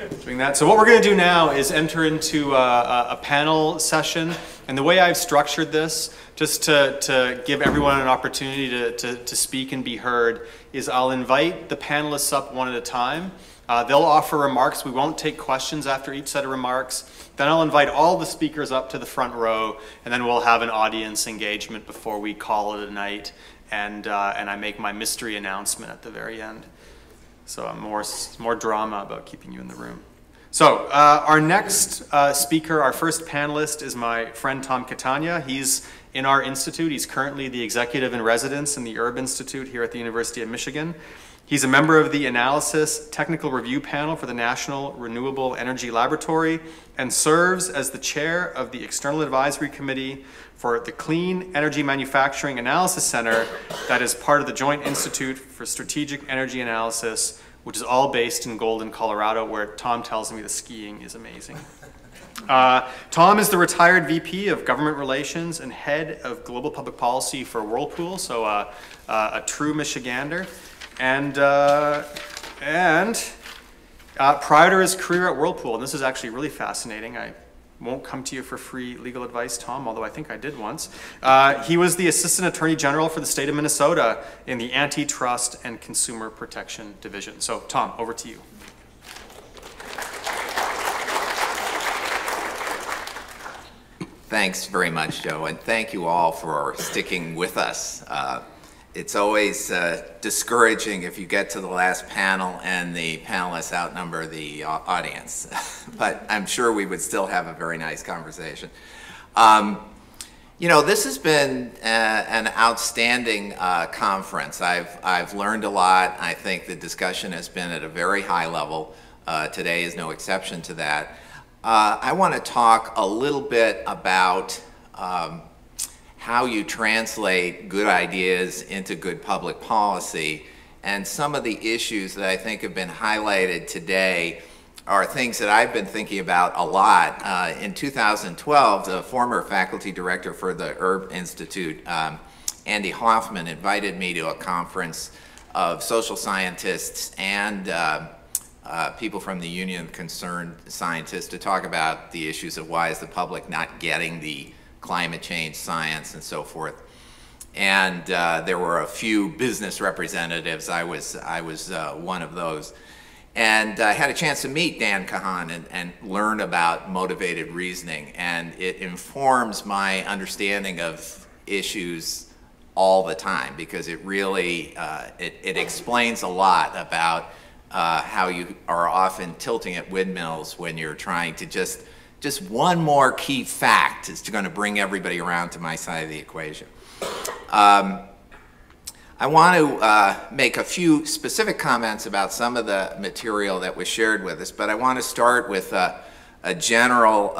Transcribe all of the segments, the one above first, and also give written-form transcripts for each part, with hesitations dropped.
doing that. So what we're going to do now is enter into a panel session. And the way I've structured this, just to give everyone an opportunity to speak and be heard, is I'll invite the panelists up one at a time. They'll offer remarks. We won't take questions after each set of remarks. Then I'll invite all the speakers up to the front row, and then we'll have an audience engagement before we call it a night. And I make my mystery announcement at the very end. So more drama about keeping you in the room. So our next speaker, our first panelist, is my friend Tom Catania. He's in our institute. He's currently the executive in residence in the Urb Institute here at the University of Michigan. He's a member of the Analysis Technical Review Panel for the National Renewable Energy Laboratory and serves as the chair of the External Advisory Committee for the Clean Energy Manufacturing Analysis Center that is part of the Joint Institute for Strategic Energy Analysis, which is all based in Golden, Colorado, where Tom tells me the skiing is amazing. Tom is the retired VP of Government Relations and head of Global Public Policy for Whirlpool, so a true Michigander. And prior to his career at Whirlpool, and this is actually really fascinating, I won't come to you for free legal advice, Tom, although I think I did once. He was the Assistant Attorney General for the state of Minnesota in the Antitrust and Consumer Protection Division. So, Tom, over to you. Thanks very much, Joe, and thank you all for sticking with us. It's always discouraging if you get to the last panel and the panelists outnumber the audience, but I'm sure we would still have a very nice conversation. You know, this has been an outstanding conference. I've learned a lot. I think the discussion has been at a very high level. Today is no exception to that. I want to talk a little bit about how you translate good ideas into good public policy, and some of the issues that I think have been highlighted today are things that I've been thinking about a lot. In 2012, the former faculty director for the Urb Institute, Andy Hoffman, invited me to a conference of social scientists and people from the Union of Concerned Scientists to talk about the issues of why is the public not getting the climate change science and so forth. And there were a few business representatives. I was one of those. And I had a chance to meet Dan Kahan and learn about motivated reasoning. And it informs my understanding of issues all the time, because it really, it explains a lot about how you are often tilting at windmills when you're trying to just one more key fact is going to bring everybody around to my side of the equation. I want to make a few specific comments about some of the material that was shared with us, but I want to start with a general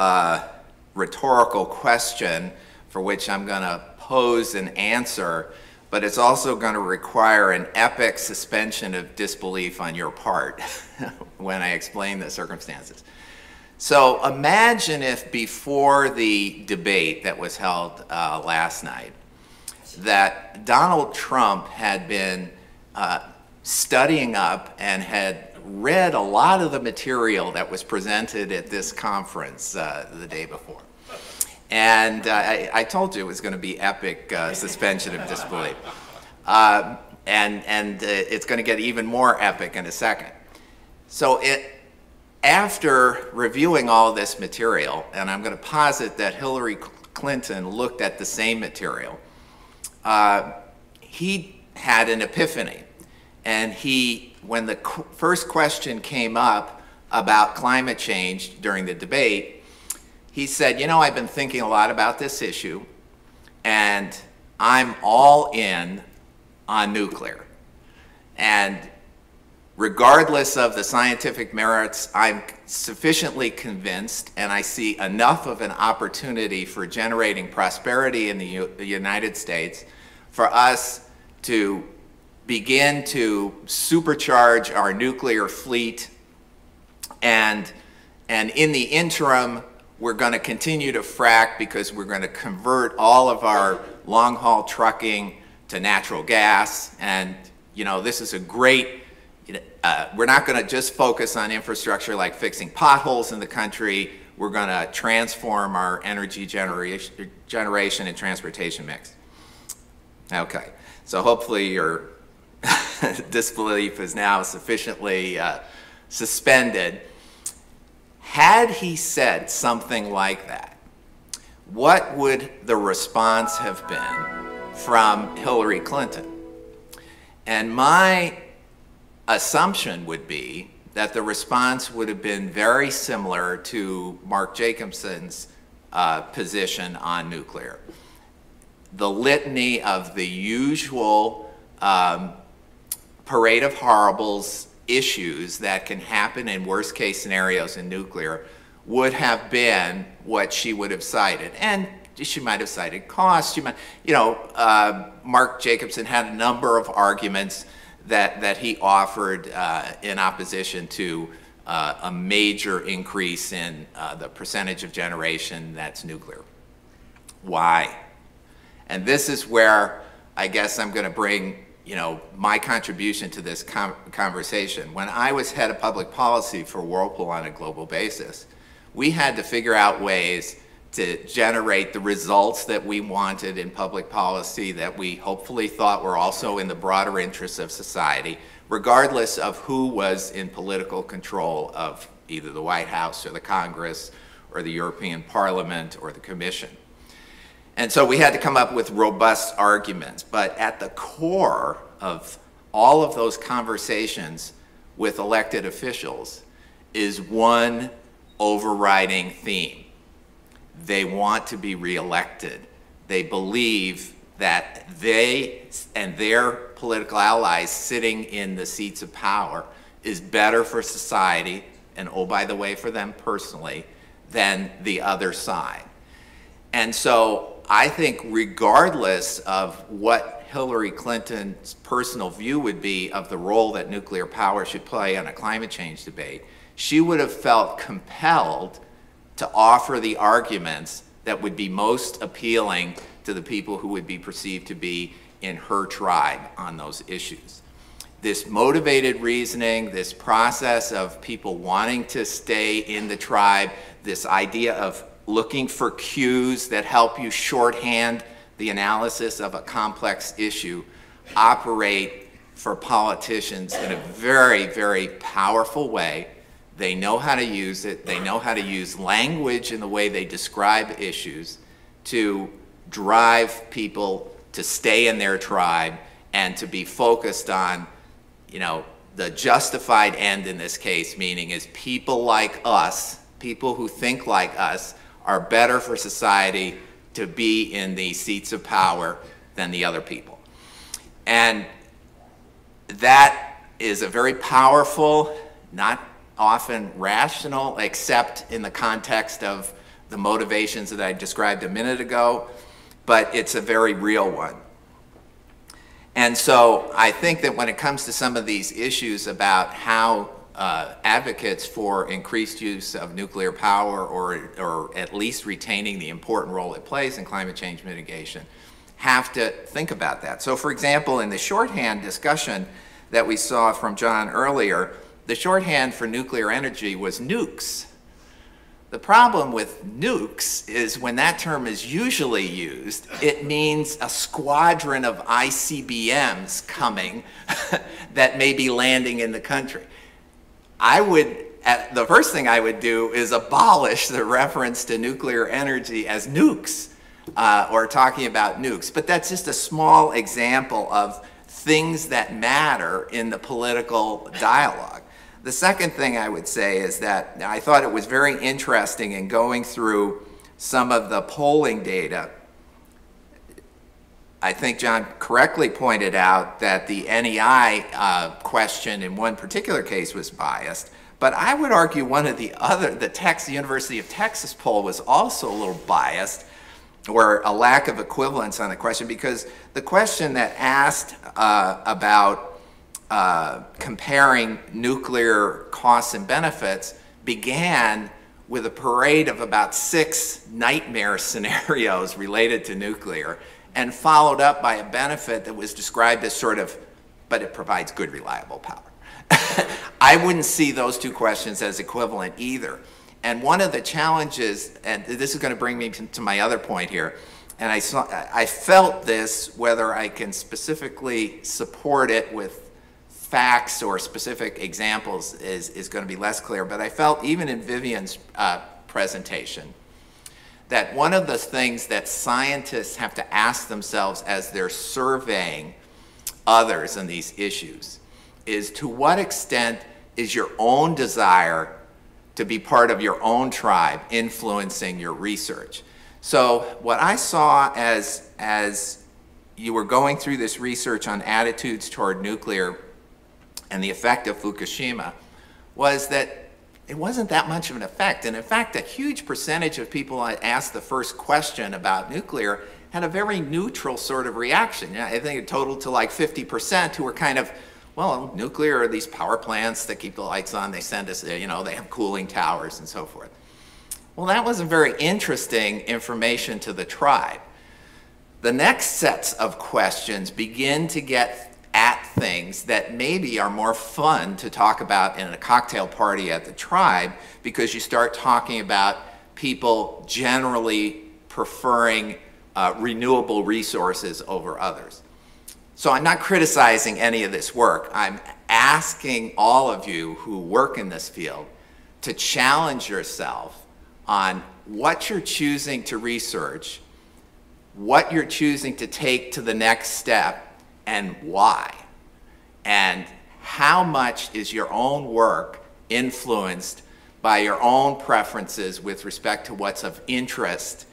rhetorical question for which I'm going to pose an answer, but it's also going to require an epic suspension of disbelief on your part when I explain the circumstances. So imagine if before the debate that was held last night, that Donald Trump had been studying up and had read a lot of the material that was presented at this conference the day before. And I told you it was going to be epic suspension of disbelief. And it's going to get even more epic in a second. So after reviewing all this material, and I'm going to posit that Hillary Clinton looked at the same material, he had an epiphany. And when the first question came up about climate change during the debate, he said, you know, I've been thinking a lot about this issue, and I'm all in on nuclear. And regardless of the scientific merits, I'm sufficiently convinced, and I see enough of an opportunity for generating prosperity in the United States for us to begin to supercharge our nuclear fleet, and in the interim, we're going to continue to frack because we're going to convert all of our long-haul trucking to natural gas. And, you know, this is a great we're not going to just focus on infrastructure like fixing potholes in the country. We're going to transform our energy generation and transportation mix. Okay, so hopefully your disbelief is now sufficiently suspended. Had he said something like that, what would the response have been from Hillary Clinton? And my assumption would be that the response would have been very similar to Mark Jacobson's position on nuclear. The litany of the usual parade of horribles issues that can happen in worst case scenarios in nuclear would have been what she would have cited. And she might have cited cost. She might, Mark Jacobson had a number of arguments that he offered in opposition to a major increase in the percentage of generation that's nuclear. Why? And this is where I guess I'm going to bring my contribution to this conversation. When I was head of public policy for Whirlpool on a global basis, we had to figure out ways to generate the results that we wanted in public policy that we hopefully thought were also in the broader interests of society, regardless of who was in political control of either the White House or the Congress or the European Parliament or the Commission. And so we had to come up with robust arguments, but at the core of all of those conversations with elected officials is one overriding theme. They want to be reelected. They believe that they and their political allies sitting in the seats of power is better for society, and oh, by the way, for them personally, than the other side. And so I think regardless of what Hillary Clinton's personal view would be of the role that nuclear power should play in a climate change debate, she would have felt compelled to offer the arguments that would be most appealing to the people who would be perceived to be in her tribe on those issues. This motivated reasoning, this process of people wanting to stay in the tribe, this idea of looking for cues that help you shorthand the analysis of a complex issue, operate for politicians in a very, very powerful way. They know how to use it. They know how to use language in the way they describe issues to drive people to stay in their tribe and to be focused on, the justified end in this case, meaning is people like us, people who think like us, are better for society to be in the seats of power than the other people. And that is a very powerful, not often rational, except in the context of the motivations that I described a minute ago, but it's a very real one. And so I think that when it comes to some of these issues about how advocates for increased use of nuclear power or at least retaining the important role it plays in climate change mitigation have to think about that. So for example, in the shorthand discussion that we saw from John earlier, the shorthand for nuclear energy was nukes. The problem with nukes is when that term is usually used, it means a squadron of ICBMs coming that may be landing in the country. The first thing I would do is abolish the reference to nuclear energy as nukes or talking about nukes. But that's just a small example of things that matter in the political dialogue. The second thing I would say is that I thought it was very interesting in going through some of the polling data. I think John correctly pointed out that the NEI question in one particular case was biased, but I would argue the University of Texas poll was also a little biased, or a lack of equivalence on the question, because the question that asked about comparing nuclear costs and benefits began with a parade of about 6 nightmare scenarios related to nuclear, and followed up by a benefit that was described as but it provides good, reliable power. I wouldn't see those two questions as equivalent either. And one of the challenges, and this is going to bring me to my other point here, and I felt this, whether I can specifically support it with facts or specific examples is going to be less clear, but I felt even in Vivianne's presentation that one of the things that scientists have to ask themselves as they're surveying others on these issues is, to what extent is your own desire to be part of your own tribe influencing your research? So what I saw as you were going through this research on attitudes toward nuclear and the effect of Fukushima was that it wasn't that much of an effect. And in fact, a huge percentage of people I asked the first question about nuclear had a very neutral sort of reaction. I think it totaled to like 50% who were kind of, well, nuclear are these power plants that keep the lights on, they send us, you know, they have cooling towers and so forth. Well, that wasn't very interesting information to the tribe. The next sets of questions begin to get at things that maybe are more fun to talk about in a cocktail party at the tribe, because you start talking about people generally preferring renewable resources over others. So I'm not criticizing any of this work. I'm asking all of you who work in this field to challenge yourself on what you're choosing to research, what you're choosing to take to the next step, and why. And how much is your own work influenced by your own preferences with respect to what's of interest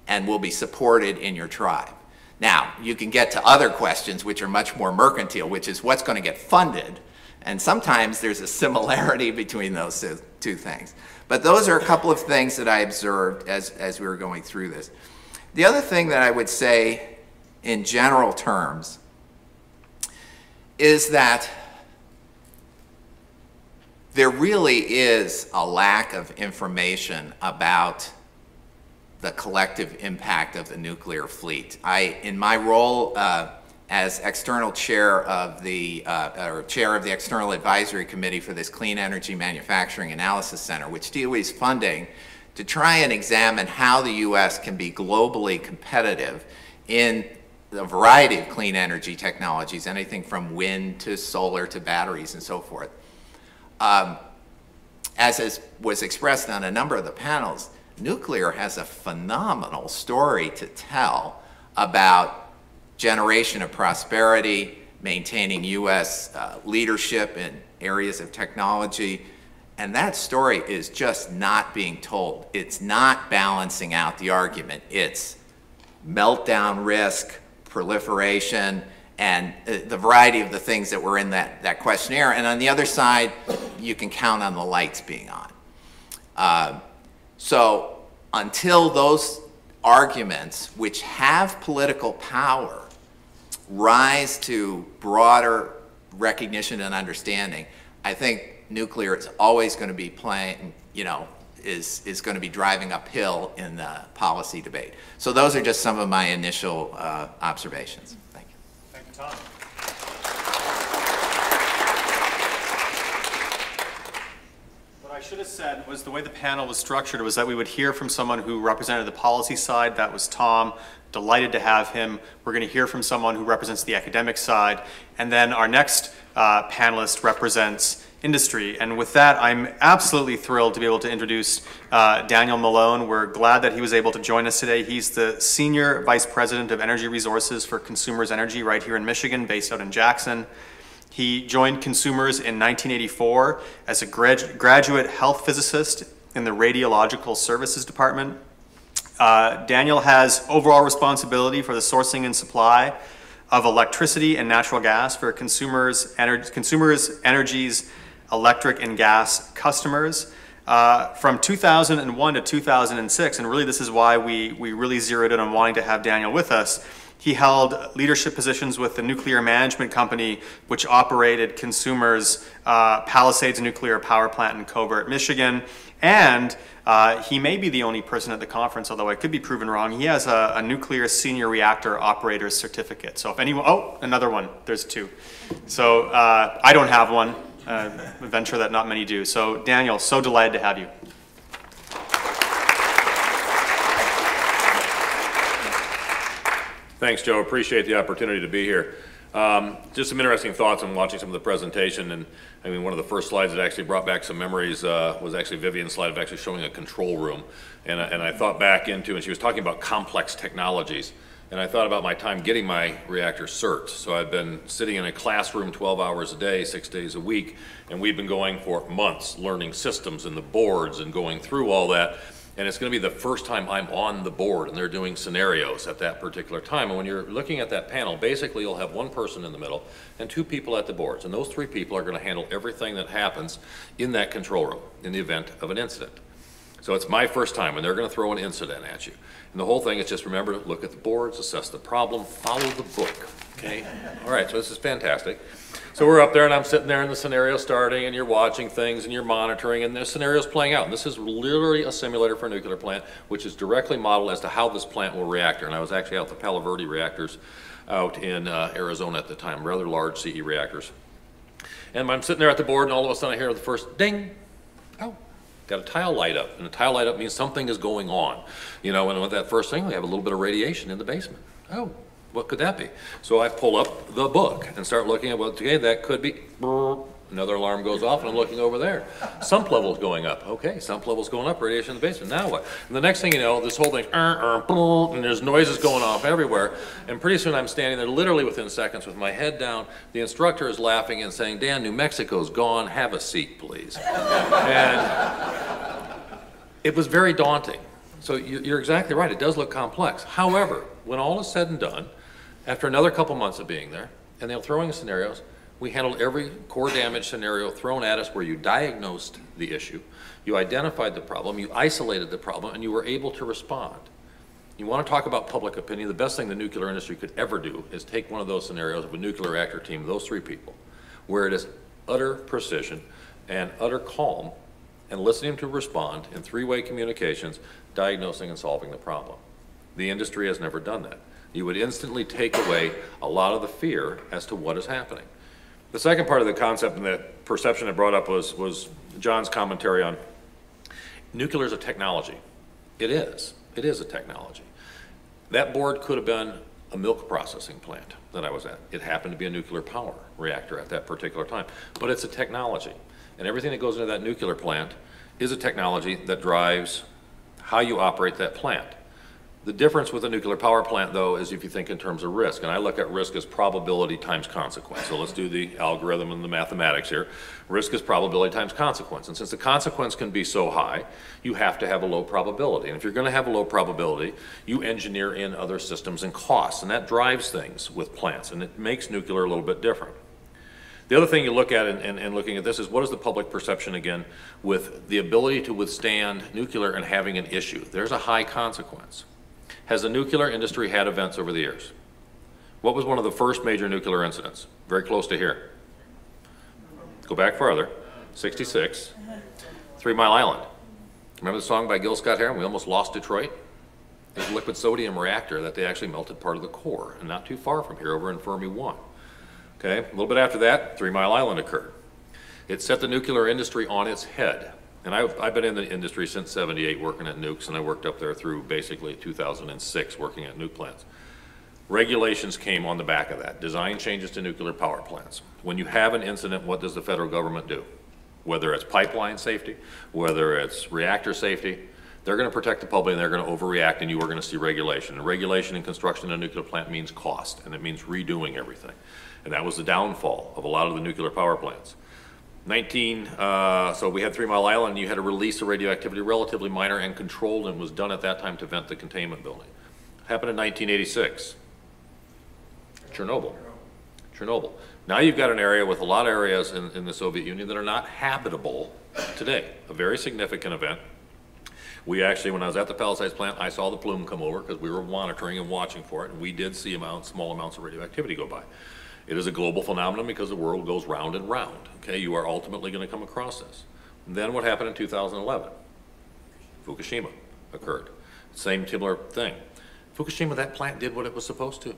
and will be supported in your tribe. Now, you can get to other questions which are much more mercantile, which is what's going to get funded. And sometimes there's a similarity between those two things. But those are a couple of things that I observed as we were going through this. The other thing that I would say in general terms is that there really is a lack of information about the collective impact of the nuclear fleet. In my role as external chair of the External Advisory Committee for this Clean Energy Manufacturing Analysis Center, which DOE is funding to try and examine how the U.S. can be globally competitive in a variety of clean energy technologies, anything from wind to solar to batteries and so forth. As was expressed on a number of the panels, nuclear has a phenomenal story to tell about generation of prosperity, maintaining U.S. leadership in areas of technology, and that story is just not being told. It's not balancing out the argument. It's meltdown risk, proliferation, and the variety of the things that were in that questionnaire. And on the other side, you can count on the lights being on. So until those arguments, which have political power, rise to broader recognition and understanding, I think nuclear is always going to be playing, you know, is going to be driving uphill in the policy debate. So those are just some of my initial observations. Thank you. Thank you, Tom. What I should have said was the way the panel was structured was that we would hear from someone who represented the policy side. That was Tom. Delighted to have him. We're going to hear from someone who represents the academic side. And then our next panelist represents industry. And with that, I'm absolutely thrilled to be able to introduce Daniel Malone. We're glad that he was able to join us today. He's the Senior Vice President of Energy Resources for Consumers Energy right here in Michigan, based out in Jackson. He joined Consumers in 1984 as a graduate health physicist in the Radiological Services Department. Daniel has overall responsibility for the sourcing and supply of electricity and natural gas for Consumers Energy's electric and gas customers from 2001 to 2006, and really this is why we really zeroed in on wanting to have Daniel with us. He held leadership positions with the nuclear management company, which operated Consumers' Palisades nuclear power plant in Covert, Michigan, and he may be the only person at the conference, although I could be proven wrong. He has a nuclear senior reactor operator's certificate. So if anyone, oh, another one, there's two. So I don't have one. a venture that not many do. So Daniel, so delighted to have you. Thanks, Joe. Appreciate the opportunity to be here. Just some interesting thoughts on watching some of the presentation, and I mean, one of the first slides that actually brought back some memories was actually Vivianne's slide of actually showing a control room, and I thought back into, and she was talking about complex technologies, and I thought about my time getting my reactor cert. So I've been sitting in a classroom 12 hours a day, 6 days a week, and we've been going for months learning systems and the boards and going through all that. And it's going to be the first time I'm on the board and they're doing scenarios at that particular time. And when you're looking at that panel, basically you'll have one person in the middle and 2 people at the boards. And those 3 people are going to handle everything that happens in that control room in the event of an incident. So it's my first time and they're going to throw an incident at you. And the whole thing is just remember to look at the boards, assess the problem, follow the book, okay? All right, so this is fantastic. So we're up there and I'm sitting there and the scenario starting and you're watching things and you're monitoring and the scenario's playing out. And this is literally a simulator for a nuclear plant, which is directly modeled as to how this plant will react. And I was actually out the Palo Verde reactors out in Arizona at the time, rather large CE reactors. And I'm sitting there at the board and all of a sudden I hear the first ding. Oh, got a tile light up. And a tile light up means something is going on. You know, and with that first thing, we have a little bit of radiation in the basement. Oh. What could that be? So I pull up the book and start looking at, well, okay, that could be, another alarm goes off and I'm looking over there. Sump level's going up. Okay, sump level's going up, radiation in the basement. Now what? And the next thing you know, this whole thing, and there's noises going off everywhere. And pretty soon I'm standing there literally within seconds with my head down. The instructor is laughing and saying, Dan, New Mexico's gone. Have a seat, please. And it was very daunting. So you're exactly right. It does look complex. However, when all is said and done, after another couple months of being there, and they're throwing scenarios, we handled every core damage scenario thrown at us where you diagnosed the issue, you identified the problem, you isolated the problem, and you were able to respond. You want to talk about public opinion, the best thing the nuclear industry could ever do is take one of those scenarios of a nuclear reactor team, those 3 people, where it is utter precision and utter calm, and listening to respond in 3-way communications, diagnosing and solving the problem. The industry has never done that. You would instantly take away a lot of the fear as to what is happening. The second part of the concept and the perception I brought up was John's commentary on nuclear is a technology. It is. It is a technology. That board could have been a milk processing plant that I was at. It happened to be a nuclear power reactor at that particular time. But it's a technology. And everything that goes into that nuclear plant is a technology that drives how you operate that plant. The difference with a nuclear power plant, though, is if you think in terms of risk, and I look at risk as probability times consequence. So let's do the algorithm and the mathematics here. Risk is probability times consequence. And since the consequence can be so high, you have to have a low probability. And if you're going to have a low probability, you engineer in other systems and costs, and that drives things with plants, and it makes nuclear a little bit different. The other thing you look at in looking at this is what is the public perception, again, with the ability to withstand nuclear and having an issue. There's a high consequence. Has the nuclear industry had events over the years? What was one of the first major nuclear incidents? Very close to here. Go back farther. 66. 3 Mile Island. Remember the song by Gil Scott-Heron, We Almost Lost Detroit? There's a liquid sodium reactor that they actually melted part of the core, and not too far from here over in Fermi 1. Okay, a little bit after that, 3 Mile Island occurred. It set the nuclear industry on its head. And I've been in the industry since '78 working at nukes, and I worked up there through basically 2006 working at nuke plants. Regulations came on the back of that. Design changes to nuclear power plants. When you have an incident, what does the federal government do? Whether it's pipeline safety, whether it's reactor safety, they're going to protect the public and they're going to overreact, and you are going to see regulation. And regulation in construction of a nuclear plant means cost, and it means redoing everything. And that was the downfall of a lot of the nuclear power plants. So we had 3 Mile Island, and you had a release of radioactivity relatively minor and controlled, and was done at that time to vent the containment building. Happened in 1986. Chernobyl. Now you've got an area with a lot of areas in the Soviet Union that are not habitable today. A very significant event. We actually, when I was at the Palisades plant, I saw the plume come over because we were monitoring and watching for it, and we did see small amounts of radioactivity go by. It is a global phenomenon because the world goes round and round. Okay, you are ultimately going to come across this. And then what happened in 2011? Fukushima occurred. Same similar thing. Fukushima, that plant did what it was supposed to.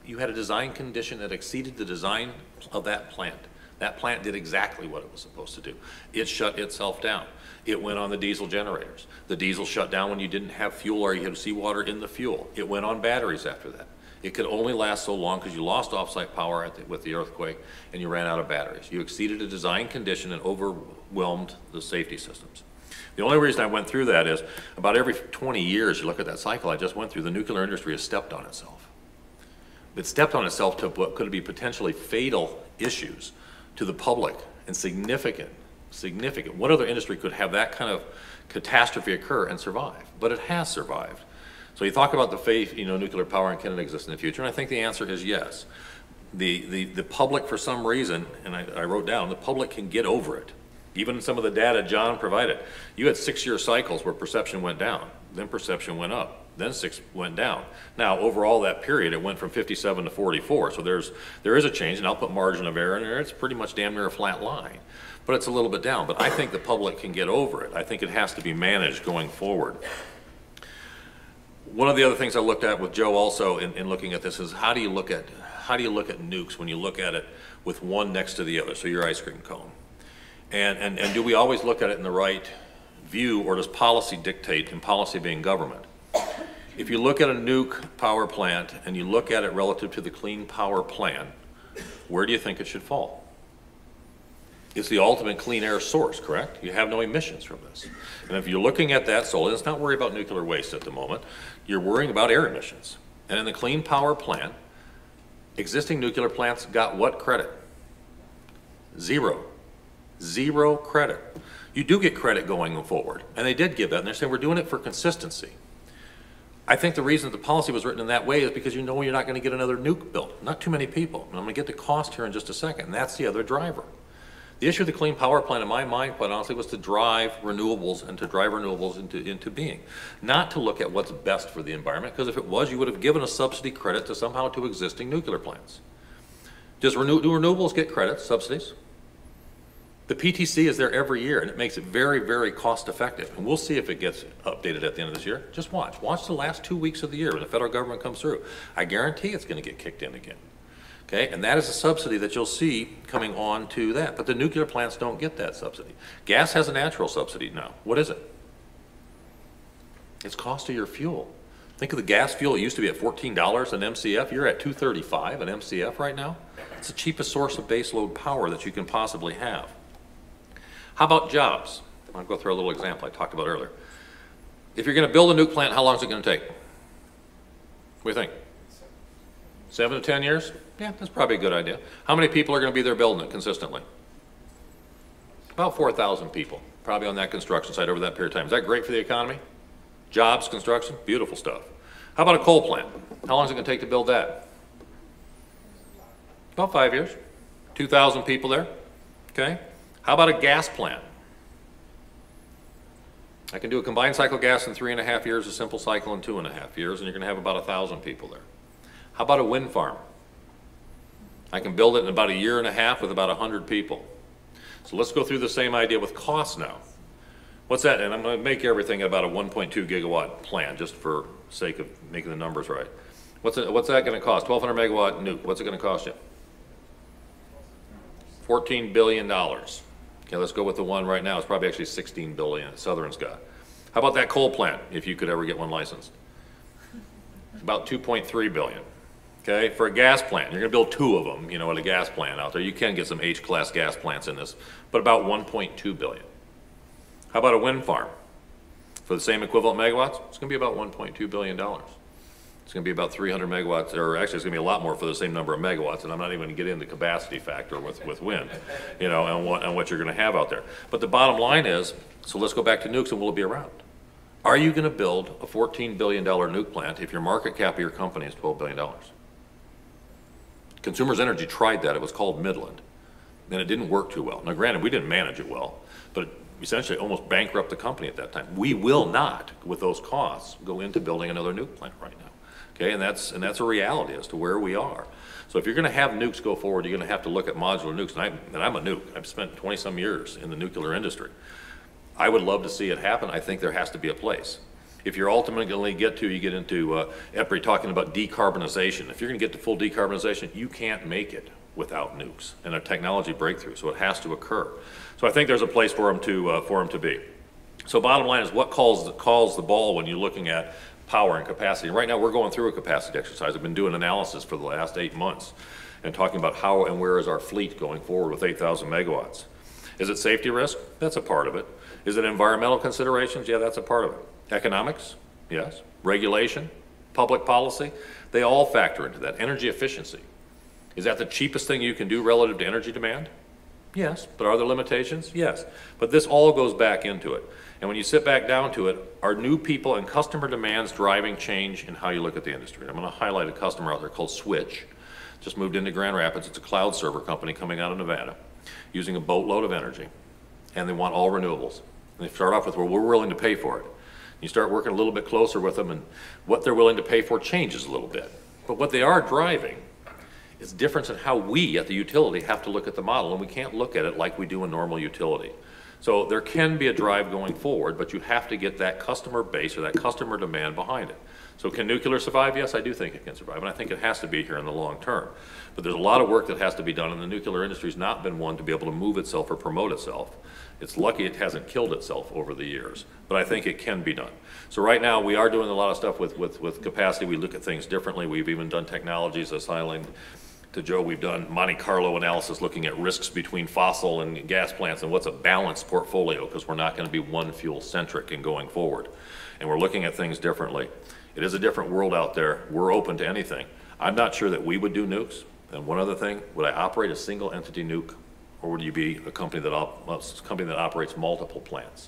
You had a design condition that exceeded the design of that plant. That plant did exactly what it was supposed to do. It shut itself down. It went on the diesel generators. The diesel shut down when you didn't have fuel or you had seawater in the fuel. It went on batteries after that. It could only last so long because you lost offsite power with the earthquake and you ran out of batteries. You exceeded a design condition and overwhelmed the safety systems. The only reason I went through that is about every 20 years, you look at that cycle I just went through, the nuclear industry has stepped on itself. It stepped on itself to what could be potentially fatal issues to the public and significant. What other industry could have that kind of catastrophe occur and survive? But it has survived. So you talk about the faith, nuclear power and can it exist in the future? And I think the answer is yes. The public, for some reason, and I wrote down, the public can get over it. Even some of the data John provided. You had 6-year cycles where perception went down, then perception went up, then 6 went down. Now, overall that period, it went from 57 to 44. So there is a change, and I'll put margin of error in there. It's pretty much damn near a flat line, but it's a little bit down. But I think the public can get over it. I think it has to be managed going forward. One of the other things I looked at with Joe also in looking at this is how do you look at nukes when you look at it with one next to the other, so your ice cream cone. And do we always look at it in the right view, or does policy dictate, and policy being government? If you look at a nuke power plant and you look at it relative to the Clean Power Plan, where do you think it should fall? It's the ultimate clean air source, correct? You have no emissions from this. And if you're looking at that, so let's not worry about nuclear waste at the moment. You're worrying about air emissions. And in the Clean Power Plan, existing nuclear plants got what credit? Zero. Zero credit. You do get credit going forward, and they did give that, and they're saying we're doing it for consistency. I think the reason the policy was written in that way is because you know you're not going to get another nuke built. Not too many people. And I'm going to get to cost here in just a second, and that's the other driver. The issue of the Clean Power Plan, in my mind, quite honestly, was to drive renewables and to drive renewables into being. Not to look at what's best for the environment, because if it was, you would have given a subsidy credit to somehow to existing nuclear plants. Do renewables get credits, subsidies? The PTC is there every year, and it makes it very, very cost effective. And we'll see if it gets updated at the end of this year. Just watch. Watch the last 2 weeks of the year when the federal government comes through. I guarantee it's going to get kicked in again. Okay, and that is a subsidy that you'll see coming on to that. But the nuclear plants don't get that subsidy. Gas has a natural subsidy now. What is it? It's cost of your fuel. Think of the gas fuel. It used to be at $14 an MCF. You're at $2.35 an MCF right now. It's the cheapest source of baseload power that you can possibly have. How about jobs? I'll go through a little example I talked about earlier. If you're going to build a nuke plant, how long is it going to take? What do you think? 7 to 10 years? Yeah, that's probably a good idea. How many people are going to be there building it consistently? About 4,000 people, probably on that construction site over that period of time. Is that great for the economy? Jobs, construction, beautiful stuff. How about a coal plant? How long is it going to take to build that? About 5 years. 2,000 people there, okay? How about a gas plant? I can do a combined cycle gas in 3.5 years, a simple cycle in 2.5 years, and you're going to have about 1,000 people there. How about a wind farm? I can build it in about 1.5 years with about 100 people. So let's go through the same idea with costs now. What's that? And I'm going to make everything about a 1.2 gigawatt plant, just for sake of making the numbers right. What's that going to cost? 1,200 megawatt nuke. What's it going to cost you? $14 billion. Okay, let's go with the one right now. It's probably actually $16 billion Southern's got. How about that coal plant, if you could ever get one licensed? About $2.3 billion. Okay, for a gas plant, you're going to build 2 of them, at a gas plant out there. You can get some H-class gas plants in this, but about $1.2 billion. How about a wind farm? For the same equivalent megawatts, it's going to be about $1.2 billion. It's going to be about 300 megawatts, or actually it's going to be a lot more for the same number of megawatts, and I'm not even going to get into capacity factor with wind, and what you're going to have out there. But the bottom line is, so let's go back to nukes and will it be around? Are you going to build a $14 billion nuke plant if your market cap of your company is $12 billion? Consumers Energy tried that. It was called Midland, and it didn't work too well. Now, granted, we didn't manage it well, but it essentially almost bankrupted the company at that time. We will not, with those costs, go into building another nuke plant right now. Okay, and that's a reality as to where we are. So if you're going to have nukes go forward, you're going to have to look at modular nukes. And I'm a nuke. I've spent 20-some years in the nuclear industry. I would love to see it happen. I think there has to be a place. If you're ultimately going to get into EPRI talking about decarbonization. If you're going to get to full decarbonization, you can't make it without nukes and a technology breakthrough, so it has to occur. So I think there's a place for them to be. So bottom line is, what calls the ball when you're looking at power and capacity? Right now we're going through a capacity exercise. I've been doing analysis for the last 8 months and talking about how and where is our fleet going forward with 8,000 megawatts. Is it safety risk? That's a part of it. Is it environmental considerations? Yeah, that's a part of it. Economics? Yes. Regulation? Public policy? They all factor into that. Energy efficiency. Is that the cheapest thing you can do relative to energy demand? Yes. But are there limitations? Yes. But this all goes back into it. And when you sit back down to it, are new people and customer demands driving change in how you look at the industry? I'm going to highlight a customer out there called Switch. Just moved into Grand Rapids. It's a cloud server company coming out of Nevada, using a boatload of energy, and they want all renewables. And they start off with, well, we're willing to pay for it. You start working a little bit closer with them, and what they're willing to pay for changes a little bit. But what they are driving is difference in how we at the utility have to look at the model, and we can't look at it like we do a normal utility. So there can be a drive going forward, but you have to get that customer base or that customer demand behind it. So can nuclear survive? Yes, I do think it can survive, and I think it has to be here in the long term. But there's a lot of work that has to be done, and the nuclear industry's not been one to be able to move itself or promote itself. It's lucky it hasn't killed itself over the years, but I think it can be done. So right now we are doing a lot of stuff with capacity. We look at things differently. We've even done technologies, as highlighted to Joe, we've done Monte Carlo analysis looking at risks between fossil and gas plants and what's a balanced portfolio, because we're not going to be one fuel centric in going forward. And we're looking at things differently. It is a different world out there. We're open to anything. I'm not sure that we would do nukes. And one other thing, would I operate a single entity nuke, or would you be a company that operates multiple plants?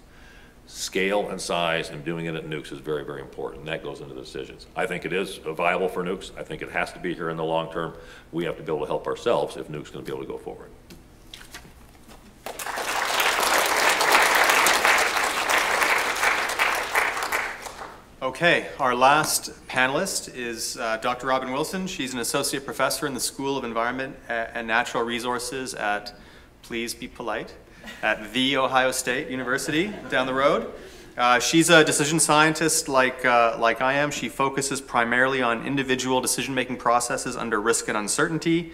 Scale and size and doing it at nukes is very, very important. That goes into the decisions. I think it is viable for nukes. I think it has to be here in the long term. We have to be able to help ourselves if nukes going to be able to go forward. Okay, our last panelist is Dr. Robyn Wilson. She's an associate professor in the School of Environment and Natural Resources at, please be polite, at The Ohio State University down the road. She's a decision scientist like I am. She focuses primarily on individual decision-making processes under risk and uncertainty.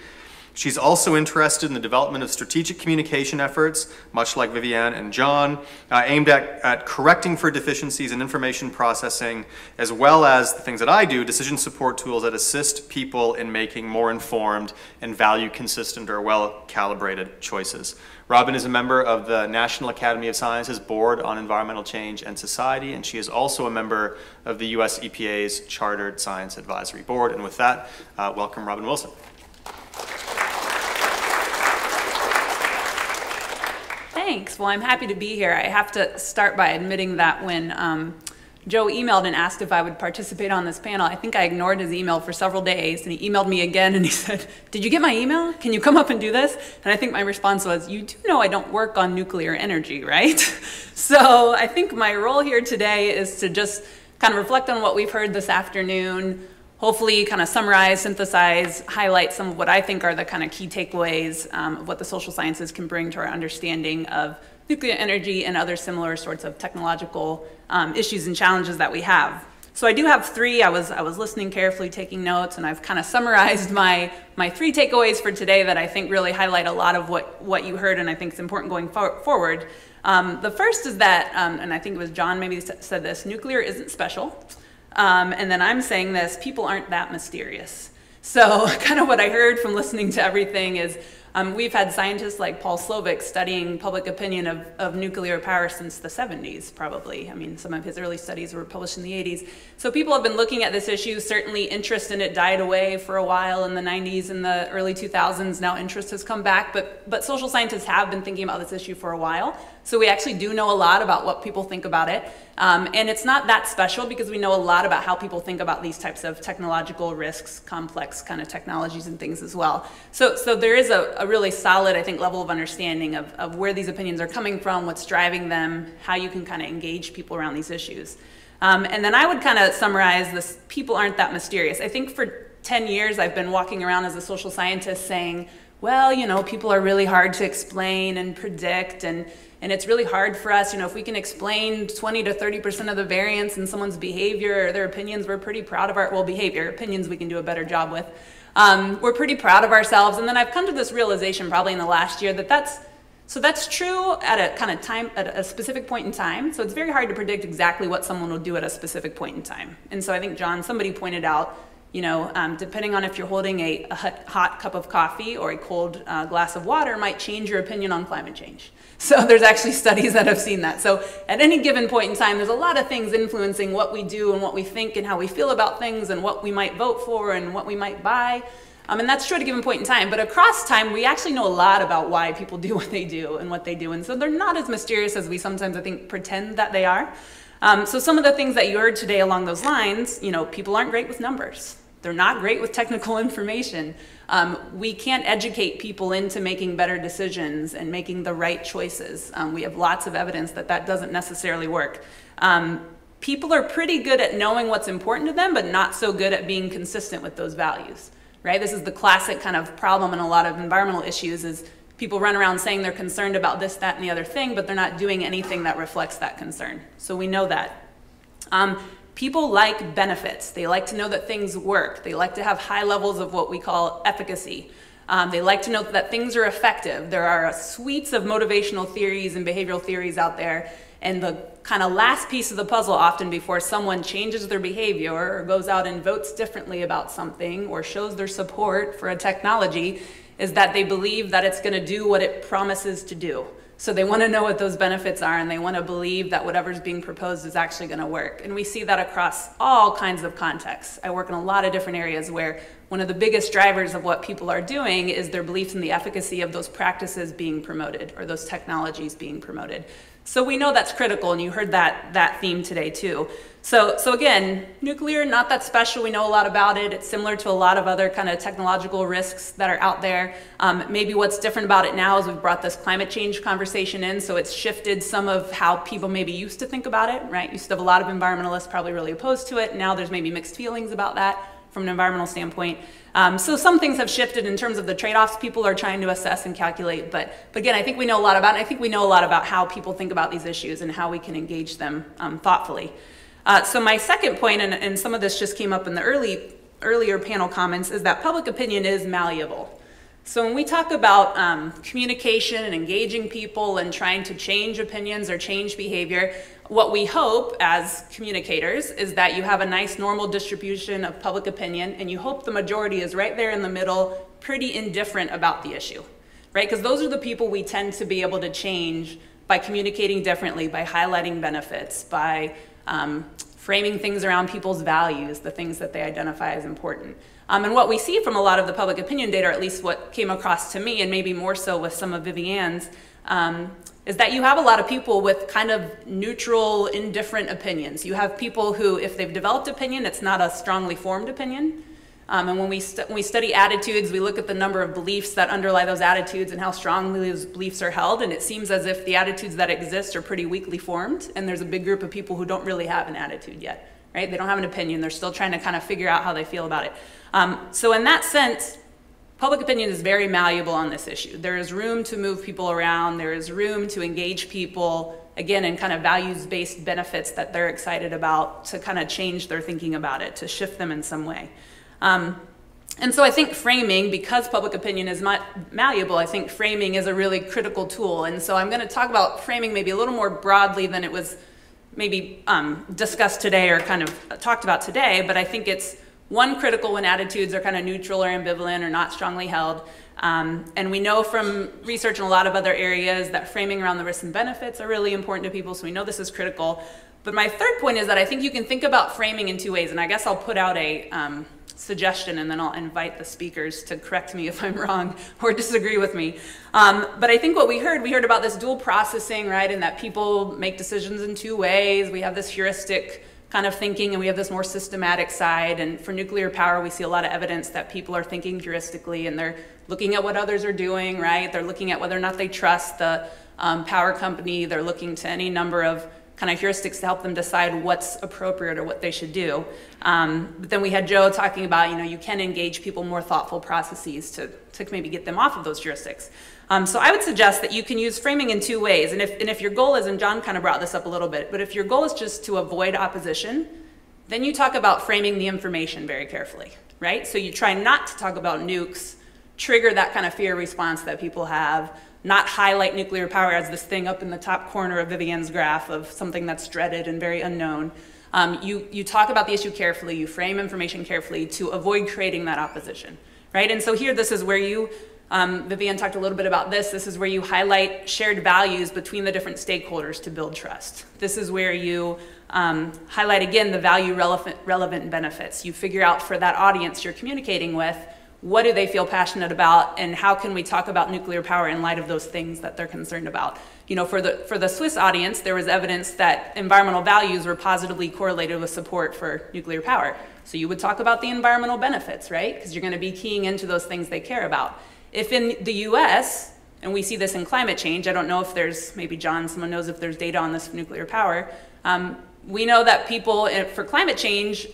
She's also interested in the development of strategic communication efforts, much like Vivianne and John, aimed at correcting for deficiencies in information processing, as well as the things that I do, decision support tools that assist people in making more informed and value-consistent or well-calibrated choices. Robyn is a member of the National Academy of Sciences Board on Environmental Change and Society, and she is also a member of the US EPA's Chartered Science Advisory Board. And with that, welcome Robyn Wilson. Thanks. Well, I'm happy to be here. I have to start by admitting that when Joe emailed and asked if I would participate on this panel, I think I ignored his email for several days, and he emailed me again and he said, "Did you get my email? Can you come up and do this?" And I think my response was, "You do know I don't work on nuclear energy, right?" So I think my role here today is to just kind of reflect on what we've heard this afternoon, hopefully kind of summarize, synthesize, highlight some of what I think are the kind of key takeaways of what the social sciences can bring to our understanding of nuclear energy and other similar sorts of technological issues and challenges that we have. So I do have three. I was listening carefully, taking notes, and I've kind of summarized my three takeaways for today that I think really highlight a lot of what you heard and I think is important going forward. The first is that, and I think it was John maybe said this, nuclear isn't special. And then I'm saying this, people aren't that mysterious. So kind of what I heard from listening to everything is we've had scientists like Paul Slovic studying public opinion of nuclear power since the 70s, probably. I mean, some of his early studies were published in the 80s. So people have been looking at this issue. Certainly interest in it died away for a while in the 90s and the early 2000s. Now interest has come back, but social scientists have been thinking about this issue for a while. So we actually do know a lot about what people think about it. And it's not that special because we know a lot about how people think about these types of technological risks, complex kind of technologies and things as well. So there is a really solid, I think, level of understanding of where these opinions are coming from, what's driving them, how you can kind of engage people around these issues. And then I would kind of summarize this, people aren't that mysterious. I think for 10 years I've been walking around as a social scientist saying, well, you know, people are really hard to explain and predict, and it's really hard for us, you know, if we can explain 20 to 30% of the variance in someone's behavior or their opinions, we're pretty proud of our, well, behavior, opinions we can do a better job with. We're pretty proud of ourselves. And then I've come to this realization probably in the last year that that's true at a kind of time, at a specific point in time. So it's very hard to predict exactly what someone will do at a specific point in time. And so I think, John, somebody pointed out, you know, depending on if you're holding a hot cup of coffee or a cold glass of water might change your opinion on climate change. So there's actually studies that have seen that. So at any given point in time, there's a lot of things influencing what we do and what we think and how we feel about things and what we might vote for and what we might buy. And that's true at a given point in time. But across time, we actually know a lot about why people do what they do and what they do. And so they're not as mysterious as we sometimes, I think, pretend that they are. So some of the things that you heard today along those lines, you know, people aren't great with numbers. They're not great with technical information. We can't educate people into making better decisions and making the right choices. We have lots of evidence that that doesn't necessarily work. People are pretty good at knowing what's important to them, but not so good at being consistent with those values, right? This is the classic kind of problem in a lot of environmental issues is people run around saying they're concerned about this, that, and the other thing, but they're not doing anything that reflects that concern. So we know that. People like benefits. They like to know that things work. They like to have high levels of what we call efficacy. They like to know that things are effective. There are suites of motivational theories and behavioral theories out there. And the kind of last piece of the puzzle often before someone changes their behavior or goes out and votes differently about something or shows their support for a technology is that they believe that it's going to do what it promises to do. So they want to know what those benefits are, and they want to believe that whatever's being proposed is actually going to work. And we see that across all kinds of contexts. I work in a lot of different areas where one of the biggest drivers of what people are doing is their belief in the efficacy of those practices being promoted or those technologies being promoted. So we know that's critical, and you heard that theme today too. So again, nuclear, not that special. We know a lot about it. It's similar to a lot of other kind of technological risks that are out there. Maybe what's different about it now is we've brought this climate change conversation in, so it's shifted some of how people maybe used to think about it, right? Used to have a lot of environmentalists probably really opposed to it. Now there's maybe mixed feelings about that from an environmental standpoint. So some things have shifted in terms of the trade-offs people are trying to assess and calculate. But again, I think we know a lot about it. I think we know a lot about how people think about these issues and how we can engage them thoughtfully. So my second point, and some of this just came up in the earlier panel comments, is that public opinion is malleable. So when we talk about communication and engaging people and trying to change opinions or change behavior, what we hope as communicators is that you have a nice normal distribution of public opinion, and you hope the majority is right there in the middle, pretty indifferent about the issue, right? Because those are the people we tend to be able to change by communicating differently, by highlighting benefits, by framing things around people's values, the things that they identify as important. And what we see from a lot of the public opinion data, or at least what came across to me, and maybe more so with some of Vivianne's, is that you have a lot of people with kind of neutral, indifferent opinions. You have people who, if they've developed opinion, it's not a strongly formed opinion. And when we study attitudes, we look at the number of beliefs that underlie those attitudes and how strongly those beliefs are held, and it seems as if the attitudes that exist are pretty weakly formed, and there's a big group of people who don't really have an attitude yet, right? They don't have an opinion. They're still trying to kind of figure out how they feel about it. So in that sense, public opinion is very malleable on this issue. There is room to move people around. There is room to engage people, again, in kind of values-based benefits that they're excited about, to kind of change their thinking about it, to shift them in some way. And so I think framing, because public opinion is not malleable, I think framing is a really critical tool. And so I'm going to talk about framing maybe a little more broadly than it was maybe discussed today or kind of talked about today, but I think it's one, critical when attitudes are kind of neutral or ambivalent or not strongly held. And we know from research in a lot of other areas that framing around the risks and benefits are really important to people, so we know this is critical. But my third point is that I think you can think about framing in two ways, and I guess I'll put out a suggestion and then I'll invite the speakers to correct me if I'm wrong or disagree with me. But I think what we heard about this dual processing, right, and that people make decisions in two ways. We have this heuristic kind of thinking, and we have this more systematic side. And for nuclear power, we see a lot of evidence that people are thinking heuristically, and they're looking at what others are doing, right? They're looking at whether or not they trust the power company. They're looking to any number of kind of heuristics to help them decide what's appropriate or what they should do. But then we had Joe talking about, you can engage people more thoughtful processes to maybe get them off of those heuristics. So I would suggest that you can use framing in two ways. And if your goal is, and John kind of brought this up a little bit, but if your goal is just to avoid opposition, Then you talk about framing the information very carefully, right? So you try not to talk about nukes, trigger that kind of fear response that people have, not highlight nuclear power as this thing up in the top corner of Vivianne's graph of something that's dreaded and very unknown. You talk about the issue carefully, you frame information carefully to avoid creating that opposition, right? And so here, this is where you, Vivianne talked a little bit about this, this is where you highlight shared values between the different stakeholders to build trust. This is where you highlight again the value relevant benefits. You figure out for that audience you're communicating with, what do they feel passionate about, and how can we talk about nuclear power in light of those things that they're concerned about? You know, for the Swiss audience, there was evidence that environmental values were positively correlated with support for nuclear power. So you would talk about the environmental benefits, right? Because you're going to be keying into those things they care about. If in the US, and we see this in climate change, I don't know if there's, maybe John, someone knows if there's data on this for nuclear power, we know that people for climate change